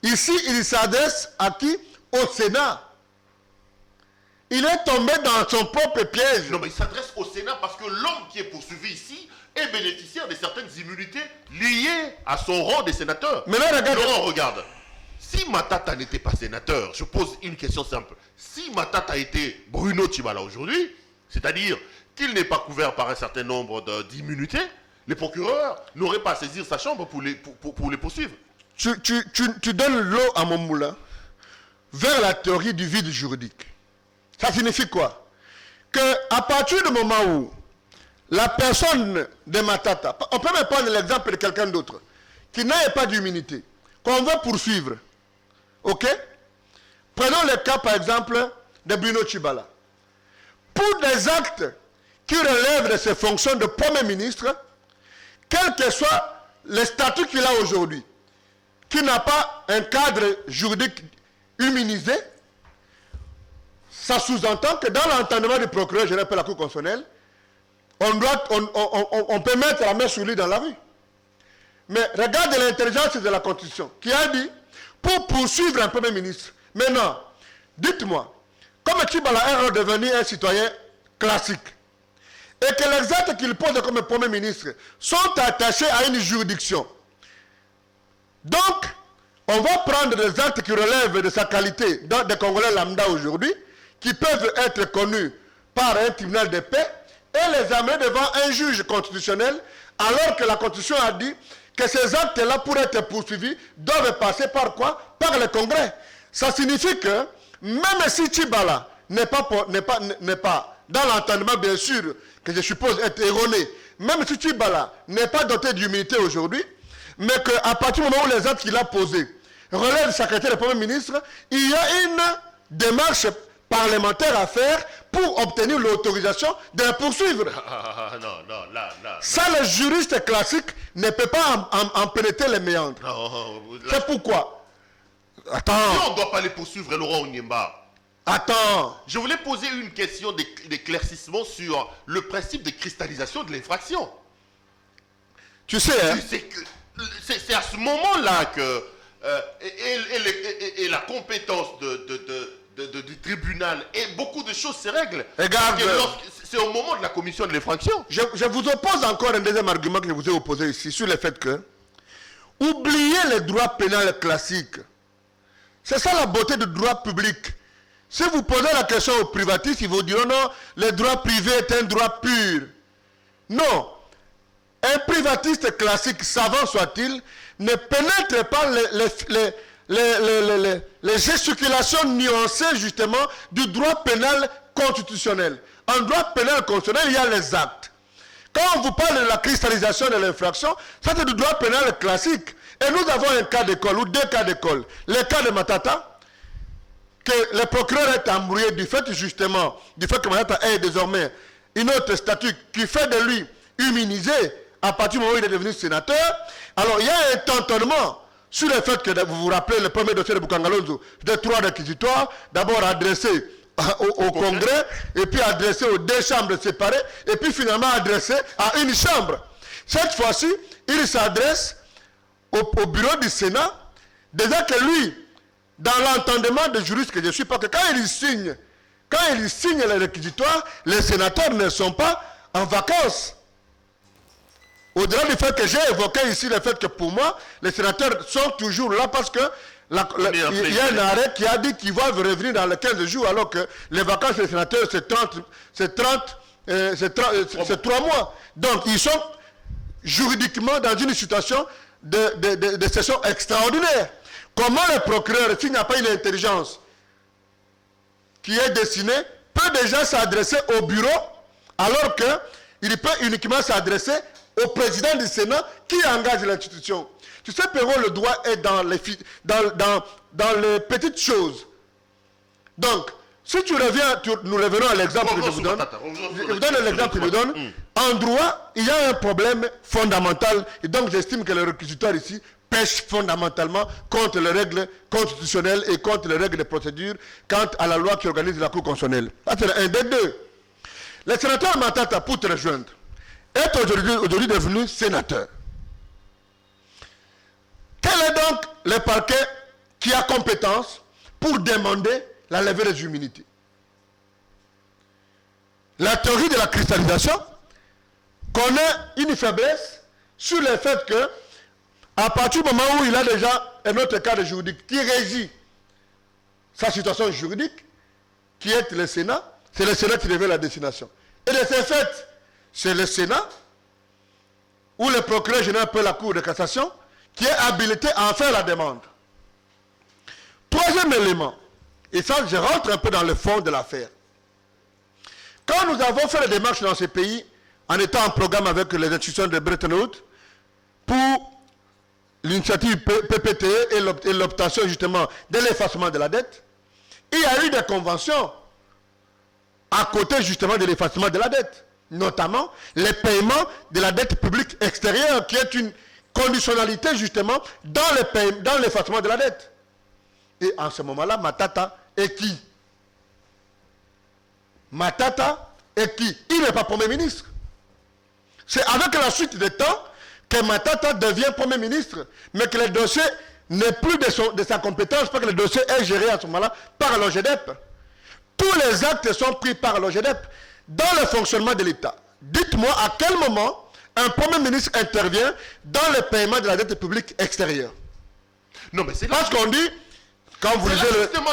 Ici, il s'adresse à qui? Au Sénat. Il est tombé dans son propre piège. Non, mais il s'adresse au Sénat parce que l'homme qui est poursuivi ici est bénéficiaire de certaines immunités liées à son rang de sénateur. Mais là, regarde. Laurent, regarde. Si Matata n'était pas sénateur, je pose une question simple. Si Matata était Bruno Tchibala aujourd'hui, c'est-à-dire qu'il n'est pas couvert par un certain nombre d'immunités, les procureurs n'auraient pas à saisir sa chambre pour les poursuivre. Tu donnes l'eau à mon moulin vers la théorie du vide juridique. Ça signifie quoi? Qu'à partir du moment où la personne de Matata, on peut même prendre l'exemple de quelqu'un d'autre, qui n'a pas d'immunité, qu'on veut poursuivre, prenons le cas par exemple de Bruno Tchibala. Pour des actes qui relèvent de ses fonctions de Premier ministre, quel que soit le statut qu'il a aujourd'hui, qui n'a pas un cadre juridique immunisé, ça sous-entend que dans l'entendement du procureur général de la Cour constitutionnelle, on peut mettre la main sur lui dans la rue. Mais regarde l'intelligence de la Constitution, qui a dit, pour poursuivre un Premier ministre, maintenant, dites-moi, comme Tchibala est redevenu un citoyen classique, et que les actes qu'il pose comme Premier ministre sont attachés à une juridiction, donc, on va prendre des actes qui relèvent de sa qualité dans des Congolais lambda aujourd'hui, qui peuvent être connus par un tribunal de paix, et les amener devant un juge constitutionnel, alors que la Constitution a dit que ces actes-là, pour être poursuivis, doivent passer par quoi? Par le Congrès. Ça signifie que, même si Tchibala n'est pas dans l'entendement, bien sûr, que je suppose être erroné, même si Tchibala n'est pas doté d'immunité aujourd'hui, mais qu'à partir du moment où les actes qu'il a posés relèvent du secrétaire du Premier ministre, il y a une démarche parlementaire à faire pour obtenir l'autorisation de la poursuivre. Non, là. Ça, le juriste classique ne peut pas en pénétrer les méandres. C'est pourquoi. Attends. Si on ne doit pas les poursuivre, Laurent Onyemba. Attends. Je voulais poser une question d'éclaircissement sur le principe de cristallisation de l'infraction. Tu sais, hein? C'est à ce moment-là que et la compétence du tribunal et beaucoup de choses se règlent. Regarde. C'est au moment de la commission de l'infraction. Je vous oppose encore un deuxième argument que je vous ai opposé ici sur le fait que oubliez les droits pénals classiques. C'est ça la beauté du droit public. Si vous posez la question aux privatistes, ils vous diront non, le droit privé est un droit pur. Non. Un privatiste classique, savant soit-il, ne pénètre pas les gesticulations nuancées justement du droit pénal constitutionnel. En droit pénal constitutionnel, il y a les actes. Quand on vous parle de la cristallisation de l'infraction, ça c'est du droit pénal classique. Et nous avons un cas d'école ou deux cas d'école. Le cas de Matata, que le procureur est embrouillé du fait justement, du fait que Matata ait désormais une autre statut qui fait de lui immunisé à partir du moment où il est devenu sénateur. Alors il y a un tentonnement sur le fait que, vous vous rappelez le premier dossier de Bukangalonzo, de 3 réquisitoires, d'abord adressé au Congrès, et puis adressé aux 2 chambres séparées, et puis finalement adressé à une chambre. Cette fois-ci, il s'adresse au bureau du Sénat, déjà que lui, dans l'entendement de juriste que je suis, parce que quand il signe les réquisitoires, les sénateurs ne sont pas en vacances. Au-delà du fait que j'ai évoqué ici le fait que pour moi, les sénateurs sont toujours là parce que il y a un arrêt qui a dit qu'ils vont revenir dans les 15 jours alors que les vacances des sénateurs c'est 3 mois. Donc ils sont juridiquement dans une situation de session extraordinaire. Comment le procureur, s'il n'y a pas une intelligence qui est dessinée, peut déjà s'adresser au bureau alors qu'il peut uniquement s'adresser au président du Sénat qui engage l'institution. Tu sais, Perrault, le droit est dans les petites choses. Donc, si tu reviens, nous revenons à l'exemple que je vous donne. Je vous donne l'exemple que je donne. En droit, il y a un problème fondamental. Et donc, j'estime que le réquisitoire ici pêche fondamentalement contre les règles constitutionnelles et contre les règles de procédure quant à la loi qui organise la Cour constitutionnelle. C'est un des deux. Le sénateur Matata, pour te rejoindre, est aujourd'hui devenu sénateur. Quel est donc le parquet qui a compétence pour demander la levée des immunités? La théorie de la cristallisation connaît une faiblesse sur le fait que, à partir du moment où il a déjà un autre cadre juridique qui régit sa situation juridique, qui est le Sénat, c'est le Sénat qui révèle la destination. Et de ce fait, c'est le Sénat ou le procureur général de la Cour de cassation qui est habilité à en faire la demande. Troisième élément, et ça je rentre un peu dans le fond de l'affaire. Quand nous avons fait les démarches dans ces pays, en étant en programme avec les institutions de Bretton Woods, pour l'initiative PPTE et l'obtention justement de l'effacement de la dette, il y a eu des conventions à côté justement de l'effacement de la dette, notamment les paiements de la dette publique extérieure, qui est une conditionnalité justement dans l'effacement de la dette. Et en ce moment-là, Matata est qui? Matata est qui? Il n'est pas Premier ministre. C'est avec la suite des temps que Matata devient Premier ministre, mais que le dossier n'est plus de sa compétence, parce que le dossier est géré à ce moment-là par l'OGEDEP. Tous les actes sont pris par l'OGEDEP dans le fonctionnement de l'État. Dites-moi à quel moment un Premier ministre intervient dans le paiement de la dette publique extérieure. Non, mais c'est parce qu'on dit, quand vous lisez justement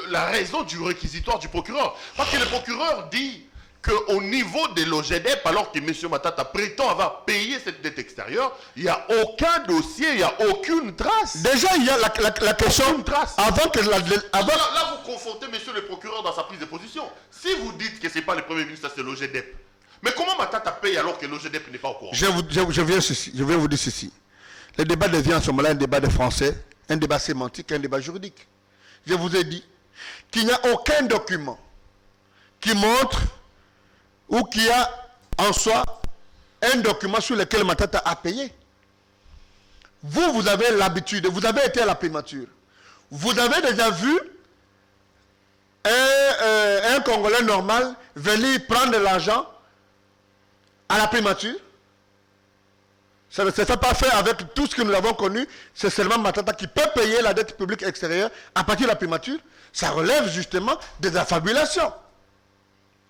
la raison du réquisitoire du procureur. Parce que le procureur dit qu'au niveau de l'OGEDEP, alors que M. Matata prétend avoir payé cette dette extérieure, il n'y a aucun dossier, il n'y a aucune trace. Déjà, il y a la question. Aucune trace. Avant que Là, vous confrontez M. le procureur dans sa prise de position. Si vous dites que ce n'est pas le Premier ministre, c'est l'OGEDEP. Mais comment Matata paye alors que l'OGEDEP n'est pas au courant? Je viens vous dire ceci. Le débat devient en ce moment-là un débat de français, un débat sémantique, un débat juridique. Je vous ai dit qu'il n'y a aucun document qui montre ou qui a en soi un document sur lequel Matata a payé. Vous avez l'habitude, vous avez été à la primature. Vous avez déjà vu un Congolais normal venir prendre de l'argent à la primature? Ça ne se fait pas faire avec tout ce que nous avons connu. C'est seulement Matata qui peut payer la dette publique extérieure à partir de la primature. Ça relève justement des affabulations.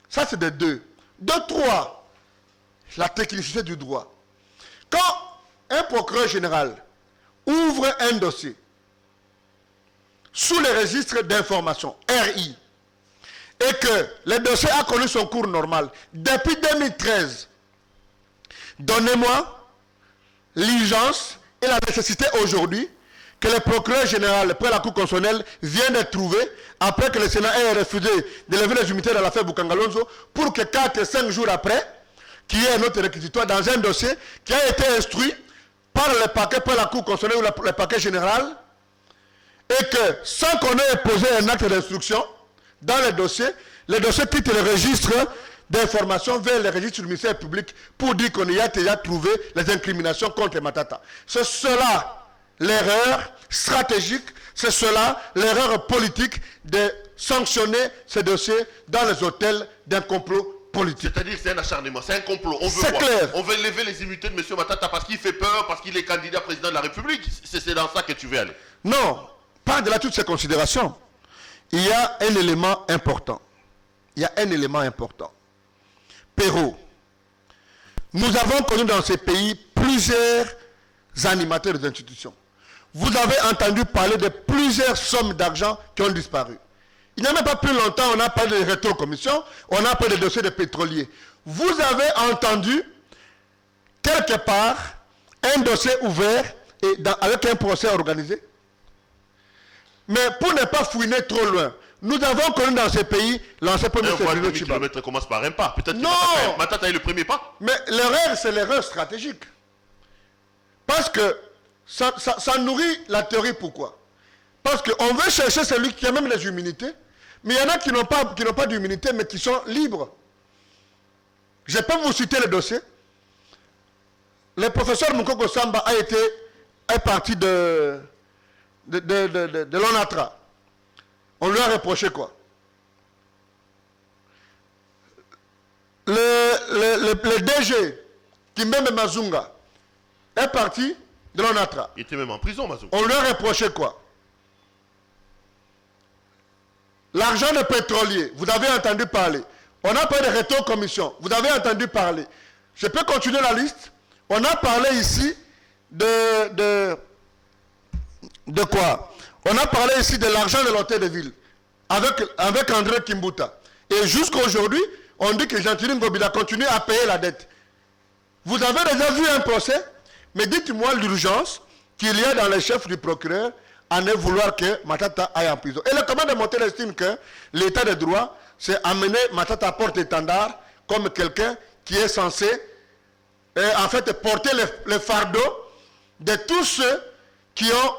Ça, c'est de 2. De 3, la technicité du droit. Quand un procureur général ouvre un dossier sous les registres d'information, RI, et que le dossier a connu son cours normal depuis 2013, donnez-moi l'urgence et la nécessité aujourd'hui que le procureur général près la Cour constitutionnelle vient de trouver après que le Sénat ait refusé de lever les immunités dans l'affaire Boukangalonzo pour que 4 et 5 jours après, qu'il y ait un autre réquisitoire dans un dossier qui a été instruit par le parquet près la Cour constitutionnelle ou le parquet général et que sans qu'on ait posé un acte d'instruction dans le dossier quitte le registre d'information vers le registre du ministère public pour dire qu'on y a déjà trouvé les incriminations contre Matata. C'est cela l'erreur stratégique, c'est cela l'erreur politique de sanctionner ces dossiers dans les hôtels d'un complot politique. C'est-à-dire que c'est un acharnement, c'est un complot. C'est clair. On veut lever les immunités de M. Matata parce qu'il fait peur, parce qu'il est candidat président de la République. C'est dans ça que tu veux aller. Non, pas de là toutes ces considérations. Il y a un élément important. Perrault. Nous avons connu dans ces pays plusieurs animateurs des institutions. Vous avez entendu parler de plusieurs sommes d'argent qui ont disparu. Il n'y a même pas plus longtemps, on a parlé de rétrocommissions, on a parlé de dossiers de pétroliers. Vous avez entendu, quelque part, un dossier ouvert et avec un procès organisé. Mais pour ne pas fouiner trop loin, nous avons connu dans ces pays l'ancien premier ministre le kilomètre commence par un pas. Peut-être que Matata est le premier pas. Mais l'erreur, c'est l'erreur stratégique. Parce que ça nourrit la théorie. Pourquoi? Parce qu'on veut chercher celui qui a même les immunités, mais il y en a qui n'ont pas d'immunité, mais qui sont libres. Je peux vous citer le dossier. Le professeur Mukoko Samba est parti de l'ONATRA. On lui a reproché quoi? Le DG, Kimbembe Mazunga, est parti de l'ONATRA. Il était même en prison, Mazunga. On lui a reproché quoi? L'argent des pétroliers, vous avez entendu parler. On a parlé de rétrocommission, vous avez entendu parler. Je peux continuer la liste. On a parlé ici de quoi? On a parlé ici de l'argent de l'hôtel de ville avec André Kimbuta. Et jusqu'à aujourd'hui, on dit que Gentilini Ngobila continue à payer la dette. Vous avez déjà vu un procès? Mais dites-moi l'urgence qu'il y a dans les chefs du procureur à ne vouloir que Matata aille en prison. Et le commandant de Montel estime que l'état de droit, c'est amener Matata à porte-étendard comme quelqu'un qui est censé en fait porter le fardeau de tous ceux qui ont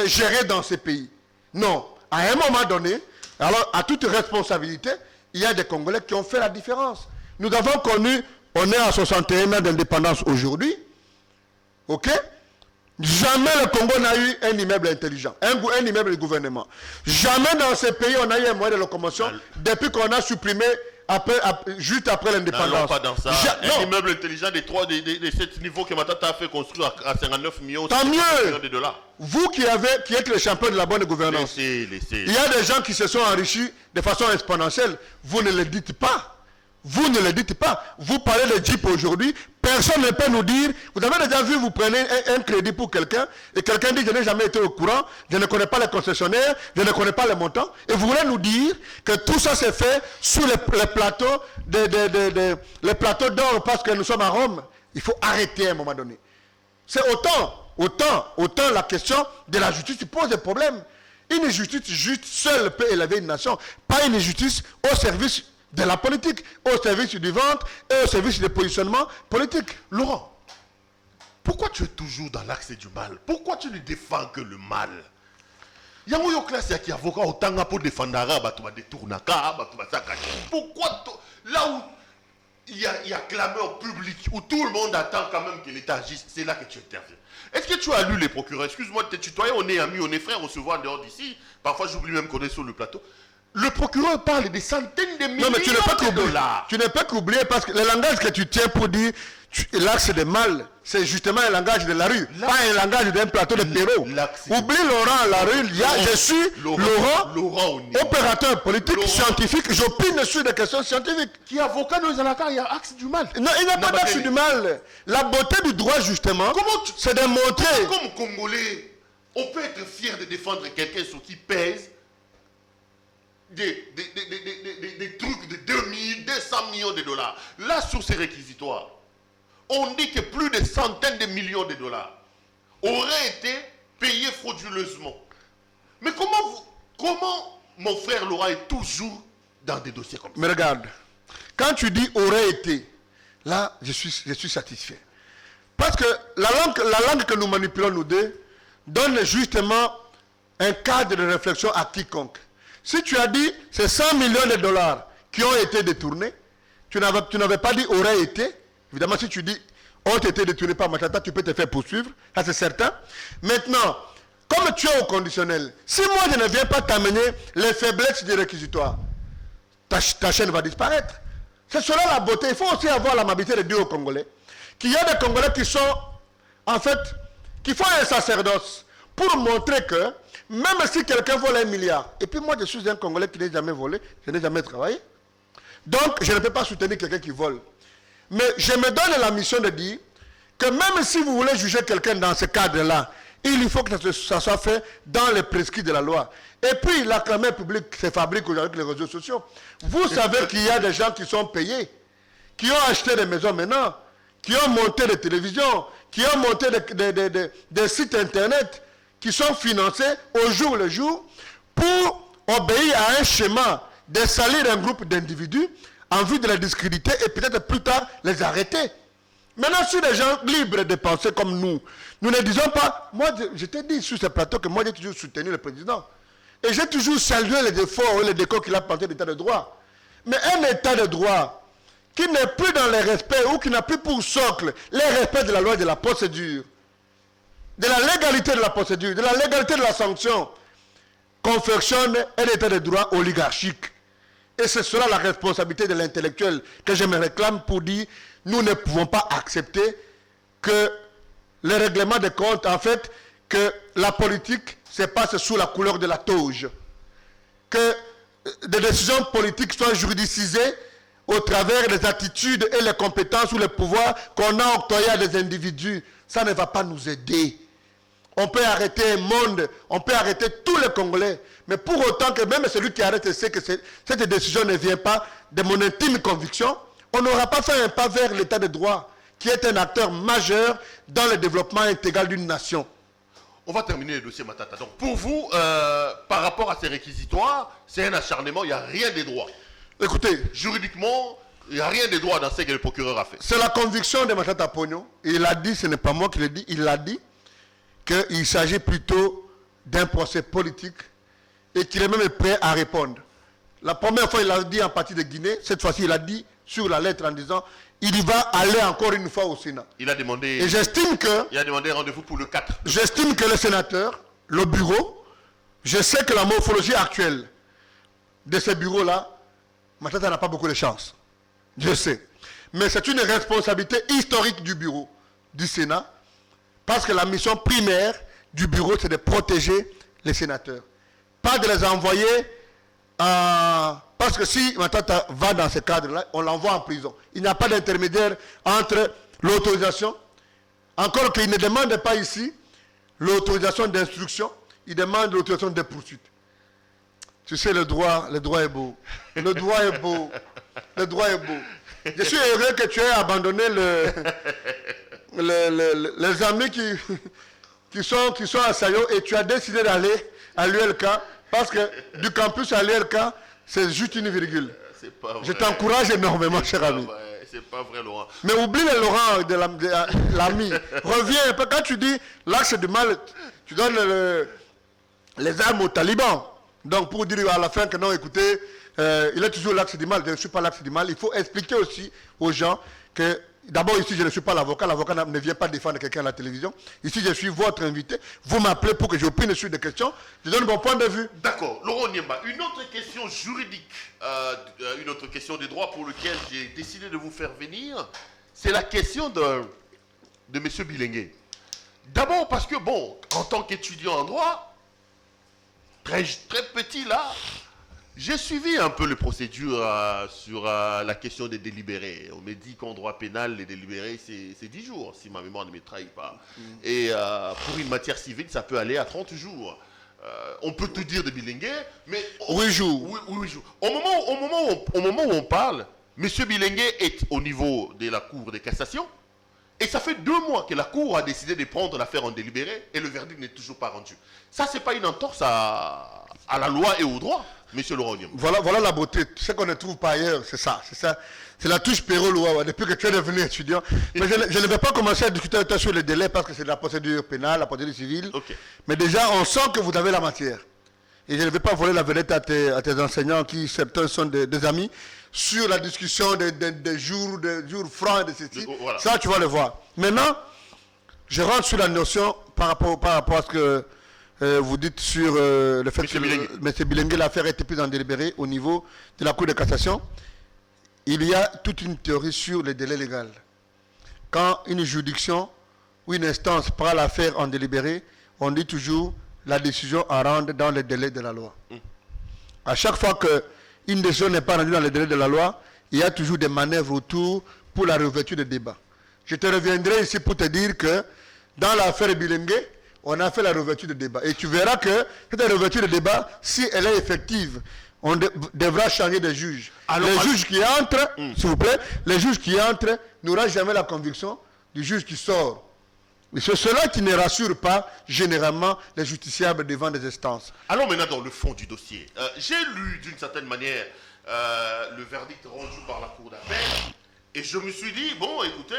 géré dans ces pays. Non, à un moment donné, alors à toute responsabilité, il y a des Congolais qui ont fait la différence. Nous avons connu, on est à 61 ans d'indépendance aujourd'hui, ok? Jamais le Congo n'a eu un immeuble intelligent, un immeuble de gouvernement. Jamais dans ces pays on a eu un moyen de locomotion depuis qu'on a supprimé juste après l'indépendance. Non, pas dans ça. Un immeuble intelligent des 7 niveaux que Matata a fait construire à 59 millions. Tant mieux. De dollars. Vous qui êtes le champion de la bonne gouvernance, laissez. Il y a des gens qui se sont enrichis de façon exponentielle. Vous ne le dites pas. Vous ne le dites pas. Vous parlez de Jeep aujourd'hui. Personne ne peut nous dire. Vous avez déjà vu, vous prenez un crédit pour quelqu'un et quelqu'un dit je n'ai jamais été au courant, je ne connais pas les concessionnaires, je ne connais pas les montants. Et vous voulez nous dire que tout ça s'est fait sur les plateaux les plateaux d'or parce que nous sommes à Rome. Il faut arrêter à un moment donné. C'est autant la question de la justice qui pose des problèmes. Une justice juste seule peut élever une nation, pas une justice au service de la politique, au service du ventre et au service des positionnements politiques. Laurent, pourquoi tu es toujours dans l'axe du mal? Pourquoi tu ne défends que le mal? Yango yo classe ya ki avocat otanga pour défendre bato ba détournaka, bato ba saka. Pourquoi là où il y a clameur publique, où tout le monde attend quand même que l'État agisse, c'est là que tu interviens. Est-ce que tu as lu les procureurs? Excuse-moi de te tutoyer, on est amis, on est frères, on se voit en dehors d'ici. Parfois j'oublie même qu'on est sur le plateau. Le procureur parle des centaines de millions de dollars. Tu ne peux qu'oublier parce que le langage que tu tiens pour dire l'axe de mal, c'est justement un langage de la rue, pas un langage d'un plateau de terreau. Oublie Laurent la rue, je suis Laurent, opérateur politique, scientifique, j'opine sur des questions scientifiques. Qui est avocat dans Zalaka, il y a axe du mal. Non, il n'y a pas d'axe du mal. La beauté du droit, justement, c'est de montrer. Comme Congolais, on peut être fier de défendre quelqu'un sur qui pèse des trucs de 2000, 200 millions de dollars. Là, sur ces réquisitoires, on dit que plus de centaines de millions de dollars auraient été payés frauduleusement. Mais comment mon frère Laurent est toujours dans des dossiers comme ça? Mais regarde, quand tu dis aurait été, là, je suis satisfait. Parce que la langue que nous manipulons, nous deux, donne justement un cadre de réflexion à quiconque. Si tu as dit c'est 100 millions de dollars qui ont été détournés, tu n'avais pas dit aurait été. Évidemment, si tu dis ont été détournés par Matata, tu peux te faire poursuivre, ça c'est certain. Maintenant, comme tu es au conditionnel, si moi je ne viens pas t'amener les faiblesses du réquisitoire, ta chaîne va disparaître. C'est cela la beauté. Il faut aussi avoir l'amabilité de dire aux Congolais qu'il y a des Congolais qui sont, en fait, qui font un sacerdoce pour montrer que même si quelqu'un vole 1 milliard, et puis moi je suis un Congolais qui n'a jamais volé, je n'ai jamais travaillé, donc je ne peux pas soutenir quelqu'un qui vole. Mais je me donne la mission de dire que même si vous voulez juger quelqu'un dans ce cadre-là, il faut que ça soit fait dans les prescrits de la loi. Et puis la clameur publique se fabrique aujourd'hui avec les réseaux sociaux. Vous savez qu'il y a des gens qui sont payés, qui ont acheté des maisons maintenant, qui ont monté des télévisions, qui ont monté des sites internet, qui sont financés au jour le jour pour obéir à un schéma de salir un groupe d'individus en vue de les discréditer et peut-être plus tard les arrêter. Maintenant, si les gens libres de penser comme nous ne disons pas, moi je t'ai dit sur ce plateau que moi j'ai toujours soutenu le président et j'ai toujours salué les efforts et les décors qu'il a plantés d'état de droit. Mais un état de droit qui n'est plus dans le respect ou qui n'a plus pour socle les respects de la loi et de la procédure, de la légalité de la procédure, de la légalité de la sanction, confectionne un état de droit oligarchique. Et c'est cela la responsabilité de l'intellectuel que je me réclame pour dire nous ne pouvons pas accepter que les règlements de compte, en fait, que la politique se passe sous la couleur de la toge. Que des décisions politiques soient juridicisées au travers des attitudes et les compétences ou les pouvoirs qu'on a octroyés à des individus. Ça ne va pas nous aider. On peut arrêter un monde, on peut arrêter tous les Congolais. Mais pour autant que même celui qui arrête sait que cette décision ne vient pas de mon intime conviction, on n'aura pas fait un pas vers l'état de droit, qui est un acteur majeur dans le développement intégral d'une nation. On va terminer le dossier Matata. Donc pour vous, par rapport à ces réquisitoires, c'est un acharnement, il n'y a rien des droits. Écoutez, juridiquement, il n'y a rien des droits dans ce que le procureur a fait. C'est la conviction de Matata Pogno. Il a dit, ce n'est pas moi qui le dis, il l'a dit, qu'il s'agit plutôt d'un procès politique et qu'il est même prêt à répondre. La première fois, il a dit en partie de Guinée. Cette fois-ci, il a dit sur la lettre en disant il va aller encore une fois au Sénat. Il a demandé. Et j'estime que. Il a demandé rendez-vous pour le 4. J'estime que le sénateur, le bureau, je sais que la morphologie actuelle de ce bureau-là, Matata n'a pas beaucoup de chance. Je sais. Mais c'est une responsabilité historique du bureau du Sénat, parce que la mission primaire du bureau, c'est de protéger les sénateurs. Pas de les envoyer parce que si Matata va dans ce cadre-là, on l'envoie en prison. Il n'y a pas d'intermédiaire entre l'autorisation, encore qu'il ne demande pas ici l'autorisation d'instruction, il demande l'autorisation de poursuite. Tu sais, le droit est beau. Le droit est beau. Le droit est beau. Je suis heureux que tu aies abandonné les amis qui sont à Sayo et tu as décidé d'aller à l'ULK parce que du campus à l'ULK, c'est juste une virgule. Pas vrai. Je t'encourage énormément, cher ami. C'est pas vrai, Laurent. Mais oublie le Laurent de l'ami. Reviens un peu. Quand tu dis l'axe du mal, tu donnes les armes aux talibans. Donc pour dire à la fin que non, écoutez, il est toujours l'axe du mal, je ne suis pas l'axe du mal. Il faut expliquer aussi aux gens que, d'abord ici je ne suis pas l'avocat ne vient pas défendre quelqu'un à la télévision. Ici je suis votre invité, vous m'appelez pour que j'opine sur des questions, je donne mon point de vue. D'accord, Laurent Niemba, une autre question juridique, une autre question de droit pour laquelle j'ai décidé de vous faire venir, c'est la question de M. Bilengue. D'abord parce que, bon, en tant qu'étudiant en droit, très petit là, j'ai suivi un peu les procédures sur la question des délibérés. On me dit qu'en droit pénal, les délibérés, c'est 10 jours, si ma mémoire ne me trahit pas. Et pour une matière civile, ça peut aller à 30 jours. On peut tout dire de Bilengue, mais... 8 jours. Oui, 8 jours. Au moment où on parle, M. Bilengue est au niveau de la Cour de cassation. Et ça fait 2 mois que la Cour a décidé de prendre l'affaire en délibéré et le verdict n'est toujours pas rendu. Ça, c'est pas une entorse à la loi et au droit, M. Laurent Niemba. Voilà la beauté. Ce qu'on ne trouve pas ailleurs, c'est ça. C'est la touche Perrault-Loua, depuis que tu es devenu étudiant. Mais je ne vais pas commencer à discuter avec toi sur les délais parce que c'est de la procédure pénale, la procédure civile. Okay. Mais déjà, on sent que vous avez la matière. Et je ne vais pas voler la vedette à tes enseignants qui, certains sont des amis, sur la discussion des jours francs et de ceci. Voilà. Ça, tu vas le voir. Maintenant, je rentre sur la notion par rapport à ce que vous dites sur le fait que M. Bilengue, l'affaire a été prise en délibéré au niveau de la Cour de cassation. Il y a toute une théorie sur les délais légaux. Quand une juridiction ou une instance prend l'affaire en délibéré, on dit toujours la décision à rendre dans les délais de la loi. À chaque fois qu'une décision n'est pas rendue dans les délais de la loi, il y a toujours des manœuvres autour pour la réouverture des débats. Je te reviendrai ici pour te dire que dans l'affaire Bilengue, on a fait la réouverture des débats. Et tu verras que cette réouverture des débats, si elle est effective, on devra changer de juge. Les juges qui entrent, s'il vous plaît, les juges qui entrent n'auront jamais la conviction du juge qui sort. Et c'est cela qui ne rassure pas généralement les justiciables devant des instances. Allons maintenant dans le fond du dossier. J'ai lu d'une certaine manière le verdict rendu par la Cour d'appel et je me suis dit, bon écoutez,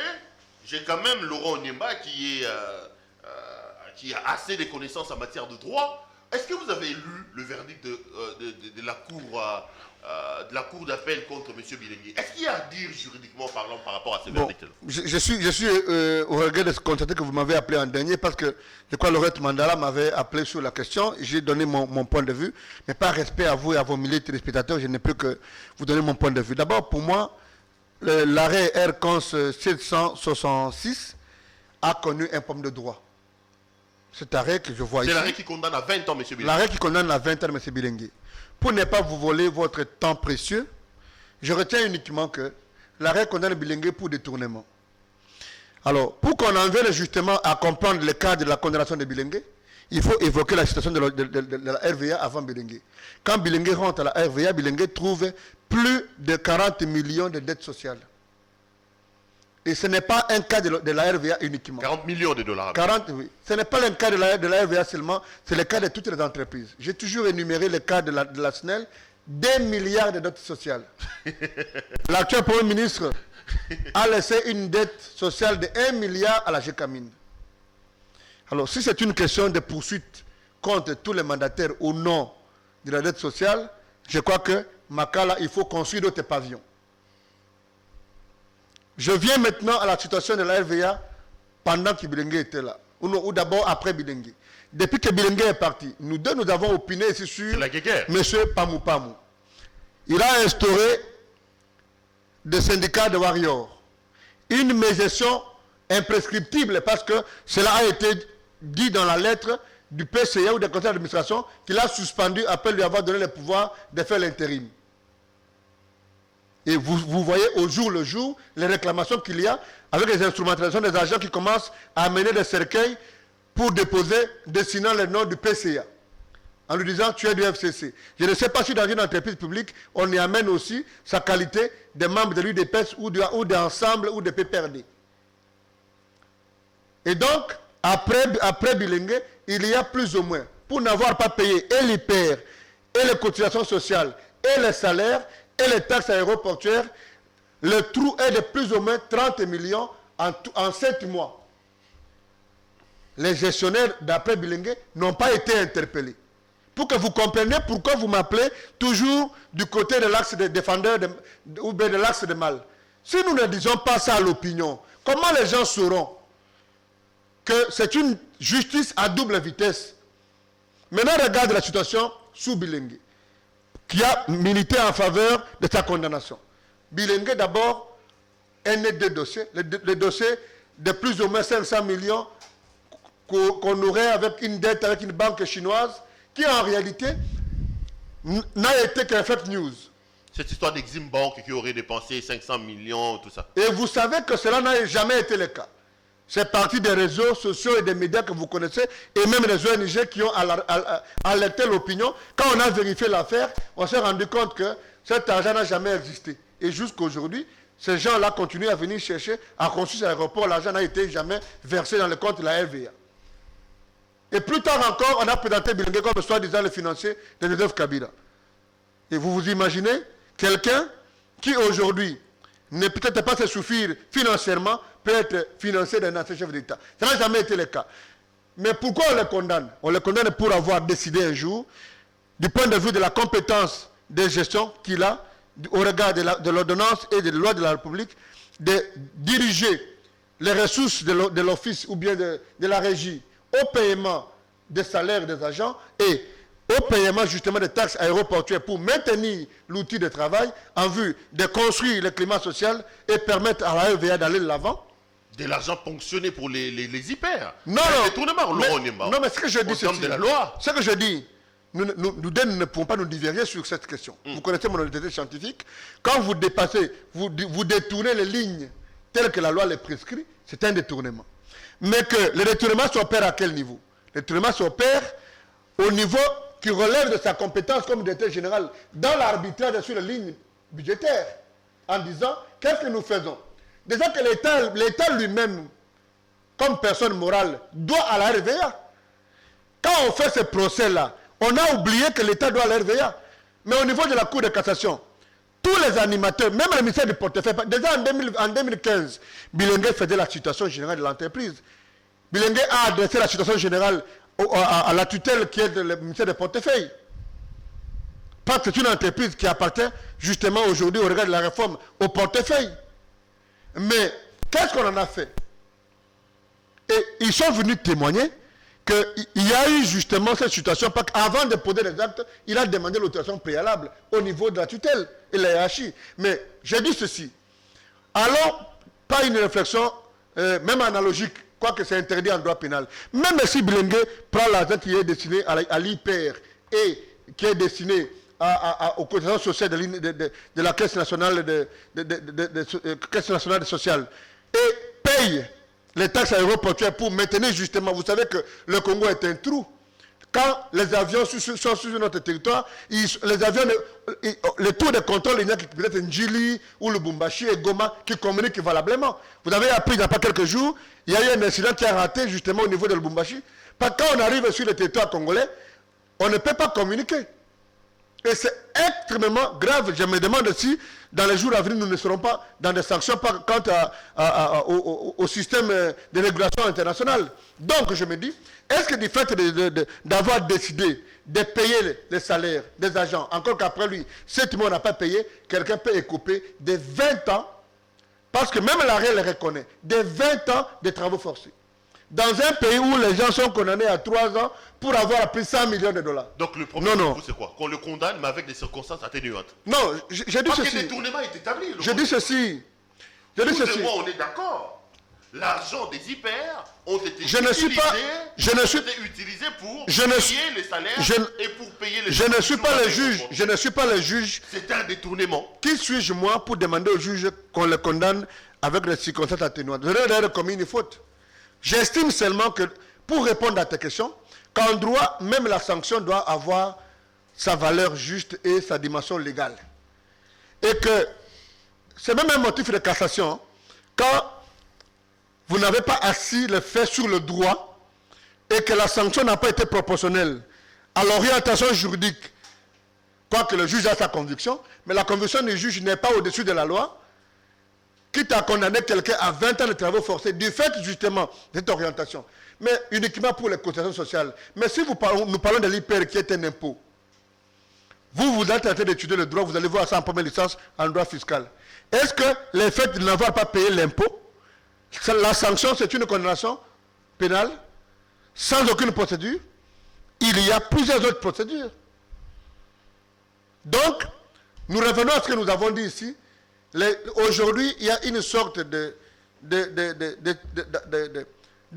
j'ai quand même Laurent Niemba qui a assez de connaissances en matière de droit. Est-ce que vous avez lu le verdict de la Cour d'appel contre M. Bilengue? Est-ce qu'il y a à dire juridiquement parlant par rapport à ce verdict-là? Je suis au regret de constater que vous m'avez appelé en dernier parce que je crois que Laurette Mandala m'avait appelé sur la question. J'ai donné mon point de vue, mais par respect à vous et à vos milliers de téléspectateurs, je ne peux que vous donner mon point de vue. D'abord, pour moi, l'arrêt R-Cons 766 a connu un problème de droit. Cet arrêt que je vois ici. C'est l'arrêt qui condamne à 20 ans, M. Bilengue. L'arrêt qui condamne à 20 ans, M. Bilengue. Pour ne pas vous voler votre temps précieux, je retiens uniquement que l'arrêt condamne Bilengue pour détournement. Alors, pour qu'on en vienne justement à comprendre le cadre de la condamnation de Bilengue, il faut évoquer la situation de la RVA avant Bilengue. Quand Bilengue rentre à la RVA, Bilengue trouve plus de 40 millions de dettes sociales. Et ce n'est pas un cas de la RVA uniquement. 40 millions de dollars. 40, oui. Ce n'est pas le cas de la RVA seulement, c'est le cas de toutes les entreprises. J'ai toujours énuméré le cas de la SNEL, 2 milliards de dettes sociales. L'actuel Premier ministre a laissé une dette sociale de 1 milliard à la GECAMINE. Alors, si c'est une question de poursuite contre tous les mandataires au nom de la dette sociale, je crois que Makala, il faut construire d'autres pavillons. Je viens maintenant à la situation de la RVA pendant que Bilengue était là, ou d'abord après Bilengue. Depuis que Bilengue est parti, nous deux, nous avons opiné ici sur M. Pamou Pamou. Il a instauré des syndicats de warriors. Une mégestion imprescriptible parce que cela a été dit dans la lettre du PCA ou du conseil d'administration qu'il a suspendu après lui avoir donné le pouvoir de faire l'intérim. Et vous voyez au jour le jour les réclamations qu'il y a avec les instrumentalisations des agents qui commencent à amener des cercueils pour déposer, dessinant le nom du PCA. En lui disant tu es du FCC. Je ne sais pas si dans une entreprise publique, on y amène aussi sa qualité de membre de l'UDPS ou d'ensemble ou de PPRD. Et donc, après Bilengue, il y a plus ou moins, pour n'avoir pas payé et l'IPR, et les cotisations sociales, et les salaires, et les taxes aéroportuaires, le trou est de plus ou moins 30 millions en 7 mois. Les gestionnaires, d'après Bilengue, n'ont pas été interpellés. pour que vous compreniez pourquoi vous m'appelez toujours du côté de l'axe des défendeurs ou bien de l'axe de mal. Si nous ne disons pas ça à l'opinion, comment les gens sauront que c'est une justice à double vitesse? Maintenant, regarde la situation sous Bilengue, qui a milité en faveur de sa condamnation. Bilengue, d'abord, un des deux dossiers, le dossier de plus ou moins 500 millions qu'on aurait avec une dette avec une banque chinoise, qui en réalité n'a été qu'un fake news. Cette histoire d'Exim Bank qui aurait dépensé 500 millions, tout ça. Et vous savez que cela n'a jamais été le cas. C'est parti des réseaux sociaux et des médias que vous connaissez, et même les ONG qui ont alerté l'opinion. Quand on a vérifié l'affaire, on s'est rendu compte que cet argent n'a jamais existé. Et jusqu'à aujourd'hui, ces gens-là continuent à venir chercher, à construire cet aéroport. L'argent n'a été jamais versé dans le compte de la RVA. Et plus tard encore, on a présenté Bilengue comme soi-disant le financier de Joseph Kabila. Et vous vous imaginez quelqu'un qui aujourd'hui ne peut peut-être pas se suffire financièrement, peut être financé d'un ancien chef d'État. Ça n'a jamais été le cas. Mais pourquoi on le condamne? On le condamne pour avoir décidé un jour, du point de vue de la compétence de gestion qu'il a, au regard de l'ordonnance et des lois de la République, de diriger les ressources de l'office ou bien de la régie au paiement des salaires des agents et au paiement justement des taxes aéroportuaires pour maintenir l'outil de travail en vue de construire le climat social et permettre à la RVA d'aller de l'avant. De l'argent ponctionné pour les hyper. Non, non, mais ce que je dis, c'est de la loi. Ce que je dis, nous ne pouvons pas nous diverger sur cette question. Vous connaissez mon honnêteté scientifique. Quand vous dépassez, vous détournez les lignes telles que la loi les prescrit, c'est un détournement. Mais que le détournement s'opère à quel niveau? Le détournement s'opère au niveau qui relève de sa compétence comme directeur général dans l'arbitrage sur les lignes budgétaires, en disant qu'est-ce que nous faisons? Déjà que l'État lui-même, comme personne morale, doit à la RVA. Quand on fait ce procès-là, on a oublié que l'État doit à la RVA. Mais au niveau de la Cour de cassation, tous les animateurs, même le ministère du portefeuille, déjà en 2015, Bilengue faisait la situation générale de l'entreprise. Bilengue a adressé la situation générale à la tutelle qui est le ministère du portefeuille. Parce que c'est une entreprise qui appartient justement aujourd'hui au regard de la réforme au portefeuille. Mais qu'est-ce qu'on en a fait? Et ils sont venus témoigner qu'il y a eu justement cette situation, parce qu'avant de poser les actes, il a demandé l'autorisation préalable au niveau de la tutelle et la hiérarchie. Mais j'ai dit ceci. Alors, pas une réflexion, même analogique, quoique c'est interdit en droit pénal. Même si Bilengue prend l'argent qui est destiné à l'IPR et qui est destiné aux cotisations sociales de la Caisse nationale Caisse nationale sociale et paye les taxes aéroportuaires pour maintenir justement, vous savez que le Congo est un trou. Quand les avions sont sur notre territoire, les avions, le taux de contrôle, il y a peut-être Njili ou le Lubumbashi et Goma qui communiquent valablement. Vous avez appris il n'y a pas quelques jours, il y a eu un incident qui a raté justement au niveau de Lubumbashi. Parce que quand on arrive sur le territoire congolais, on ne peut pas communiquer. Et c'est extrêmement grave. Je me demande si, dans les jours à venir, nous ne serons pas dans des sanctions quant au système de régulation internationale. Donc, je me dis, est-ce que du fait d'avoir décidé de payer les salaires des agents, encore qu'après lui, cet monde n'a pas payé, quelqu'un peut écouper de 20 ans, parce que même l'arrêt le reconnaît, de 20 ans de travaux forcés. Dans un pays où les gens sont condamnés à 3 ans pour avoir pris 100 millions de dollars. Donc le problème, c'est quoi? Qu'on le condamne, mais avec des circonstances atténuantes. Non, j'ai dit parce ceci. Parce que le détournement est établi. Je dis ceci. Je dis ceci. Moi, on est d'accord. L'argent des hyper ont été utilisés pour payer les salaires et pour payer les... Je ne suis pas le juge. Je ne suis pas le juge. C'est un détournement. Qui suis-je, moi, pour demander au juge qu'on le condamne avec des circonstances atténuantes? Je n'ai d'ailleurs commis une faute. J'estime seulement que, pour répondre à tes questions, qu'en droit, même la sanction doit avoir sa valeur juste et sa dimension légale. Et que c'est même un motif de cassation. Quand vous n'avez pas assis le fait sur le droit et que la sanction n'a pas été proportionnelle à l'orientation juridique, quoique le juge a sa conviction, mais la conviction du juge n'est pas au-dessus de la loi, quitte à condamner quelqu'un à 20 ans de travaux forcés, du fait justement de cette orientation. mais uniquement pour les cotisations sociales. Mais si nous parlons de l'IPR qui est un impôt, vous êtes en train d'étudier le droit, vous allez voir ça en première licence en droit fiscal. Est-ce que le fait de n'avoir pas payé l'impôt, la sanction, c'est une condamnation pénale, sans aucune procédure? Il y a plusieurs autres procédures. Donc, nous revenons à ce que nous avons dit ici. Aujourd'hui, il y a une sorte de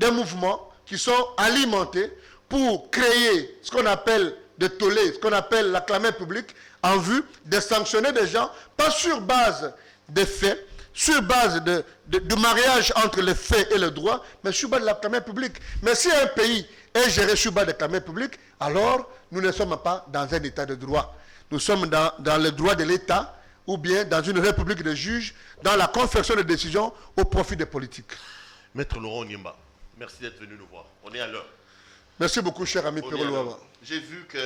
mouvements qui sont alimentés pour créer ce qu'on appelle de tollé, ce qu'on appelle la clameur publique, en vue de sanctionner des gens, pas sur base des faits, sur base du mariage entre les faits et le droit, mais sur base de la clameur publique. Mais si un pays est géré sur base de la clameur publique, alors nous ne sommes pas dans un état de droit. Nous sommes dans le droit de l'État, ou bien dans une république de juges, dans la confection de décisions au profit des politiques. Maître Laurent Onyemba, merci d'être venu nous voir. On est à l'heure. Merci beaucoup, cher ami Perolo. J'ai vu que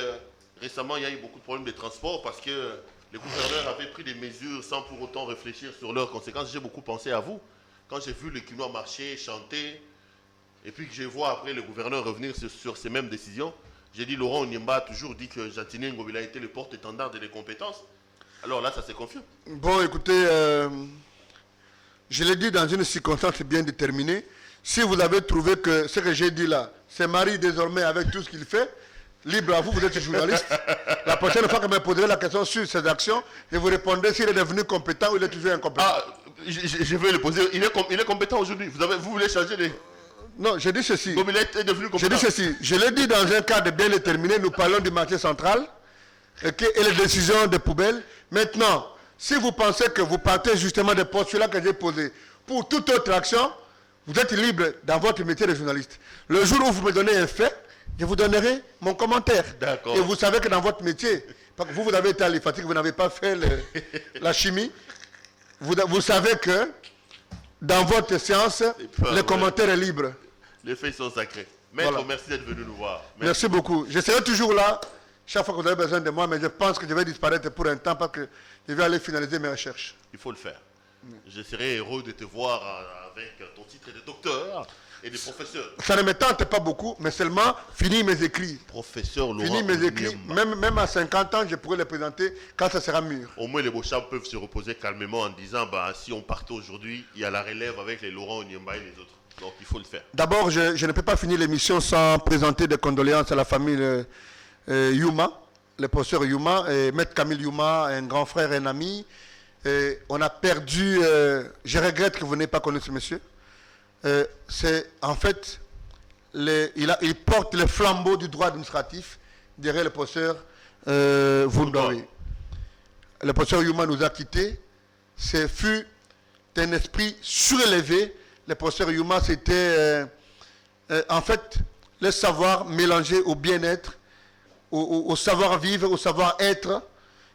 récemment, il y a eu beaucoup de problèmes de transport parce que les gouverneurs avaient pris des mesures sans pour autant réfléchir sur leurs conséquences. J'ai beaucoup pensé à vous. Quand j'ai vu les Quinois marcher, chanter, et puis que je vois après le gouverneur revenir sur ces mêmes décisions, j'ai dit, Laurent Onyemba a toujours dit que Jantini Ngobila était le porte-étendard des compétences. Alors là, ça s'est confirmé. Bon, écoutez, je l'ai dit dans une circonstance bien déterminée. Si vous avez trouvé que ce que j'ai dit là, c'est Marie désormais avec tout ce qu'il fait, libre à vous, vous êtes journaliste. La prochaine fois que vous me poserez la question sur ses actions, je vous répondrai s'il est devenu compétent ou il est toujours incompétent. Ah, je vais le poser. Il est compétent aujourd'hui. Vous voulez changer les... Non, j'ai dit ceci. Comme il est devenu compétent. J'ai dit ceci. Je l'ai dit dans un cadre bien déterminé. Nous parlons du marché central et les décisions de poubelle. Maintenant, si vous pensez que vous partez justement des postulats que j'ai posés pour toute autre action, vous êtes libre dans votre métier de journaliste. Le jour où vous me donnez un fait, je vous donnerai mon commentaire. D'accord. Et vous savez que dans votre métier, parce que vous avez été à l'IFATIC, vous n'avez pas fait la chimie, vous savez que dans votre séance, le commentaire est libre. Les faits sont sacrés. Maître, Voilà. merci d'être venu nous voir. Merci beaucoup. Je serai toujours là, chaque fois que vous avez besoin de moi, mais je pense que je vais disparaître pour un temps parce que je vais aller finaliser mes recherches. Il faut le faire. Je serai heureux de te voir avec ton titre de docteur et de professeur. Ça ne me tente pas beaucoup, mais seulement finir mes écrits. Professeur Laurent Finir mes écrits, Onyemba. même à 50 ans, je pourrai les présenter quand ça sera mûr. Au moins, les Beauchamps peuvent se reposer calmement en disant, bah, si on partait aujourd'hui, il y a la relève avec les Laurent Onyemba et les autres. Donc, il faut le faire. D'abord, je ne peux pas finir l'émission sans présenter des condoléances à la famille Youma, le professeur Youma, et Maître Camille Youma, un grand frère et un ami. Et on a perdu, je regrette que vous n'ayez pas connu ce monsieur. C'est en fait, il porte le flambeau du droit administratif derrière le professeur Vundori. Le professeur Youma nous a quittés. Ce fut un esprit surélevé. Le professeur Youma, c'était en fait le savoir mélangé au bien-être, au savoir-vivre, au savoir-être.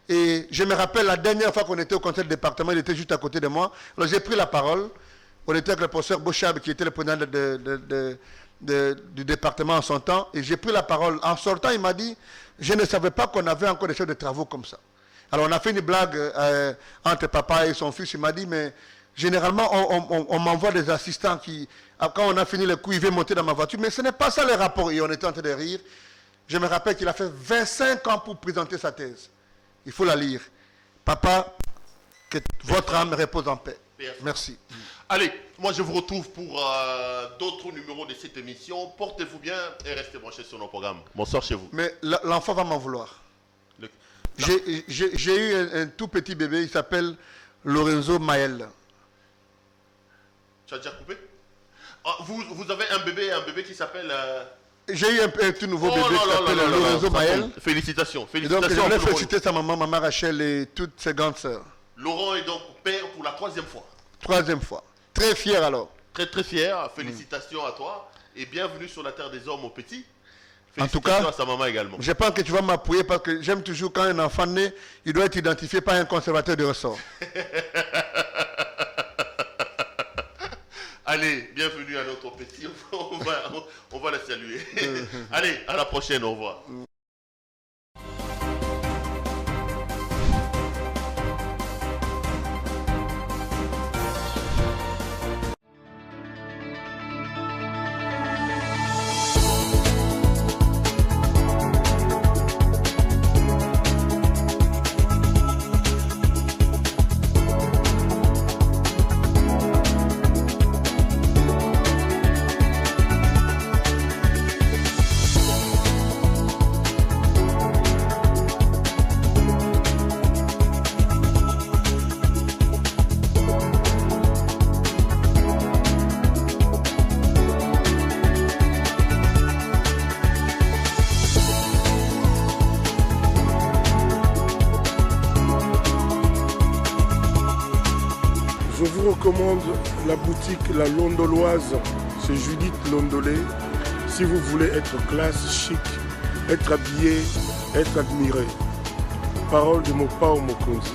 Et je me rappelle la dernière fois qu'on était au conseil du département, il était juste à côté de moi. Alors j'ai pris la parole. On était avec le professeur Bochab qui était le président du département en son temps. Et j'ai pris la parole. En sortant, il m'a dit, je ne savais pas qu'on avait encore des chefs de travaux comme ça. Alors on a fait une blague entre papa et son fils. Il m'a dit, mais généralement, on m'envoie des assistants qui, quand on a fini le coup, ils viennent monter dans ma voiture. Mais ce n'est pas ça le rapport. Et on était en train de rire. Je me rappelle qu'il a fait 25 ans pour présenter sa thèse. Il faut la lire. Papa, que votre âme repose en paix. Merci. Allez, moi je vous retrouve pour d'autres numéros de cette émission. Portez-vous bien et restez branchés sur nos programmes. Bonsoir chez vous. Mais l'enfant va m'en vouloir. J'ai eu un tout petit bébé, il s'appelle Lorenzo Maël. Tu as déjà coupé? Vous avez un bébé qui s'appelle... J'ai eu un tout nouveau bébé qui s'appelle Lorenzo Maël. Félicitations. Et donc je voulais féliciter sa maman, maman Rachel et toutes ses grandes sœurs. Laurent est donc père pour la 3e fois. 3e fois. Très fier alors. Très très fier. Félicitations à toi. Et bienvenue sur la terre des hommes au petit. En tout Félicitations cas, à sa maman également. Je pense que tu vas m'appuyer parce que j'aime toujours quand un enfant naît, il doit être identifié par un conservateur de ressort. Allez, bienvenue à notre petit. On va la saluer. Allez, à la prochaine. Au revoir. vous recommande la boutique La Londoloise chez Judith Londolé. Si vous voulez être classe, chic, être habillé, être admiré. Parole de Mopao Mokonzi.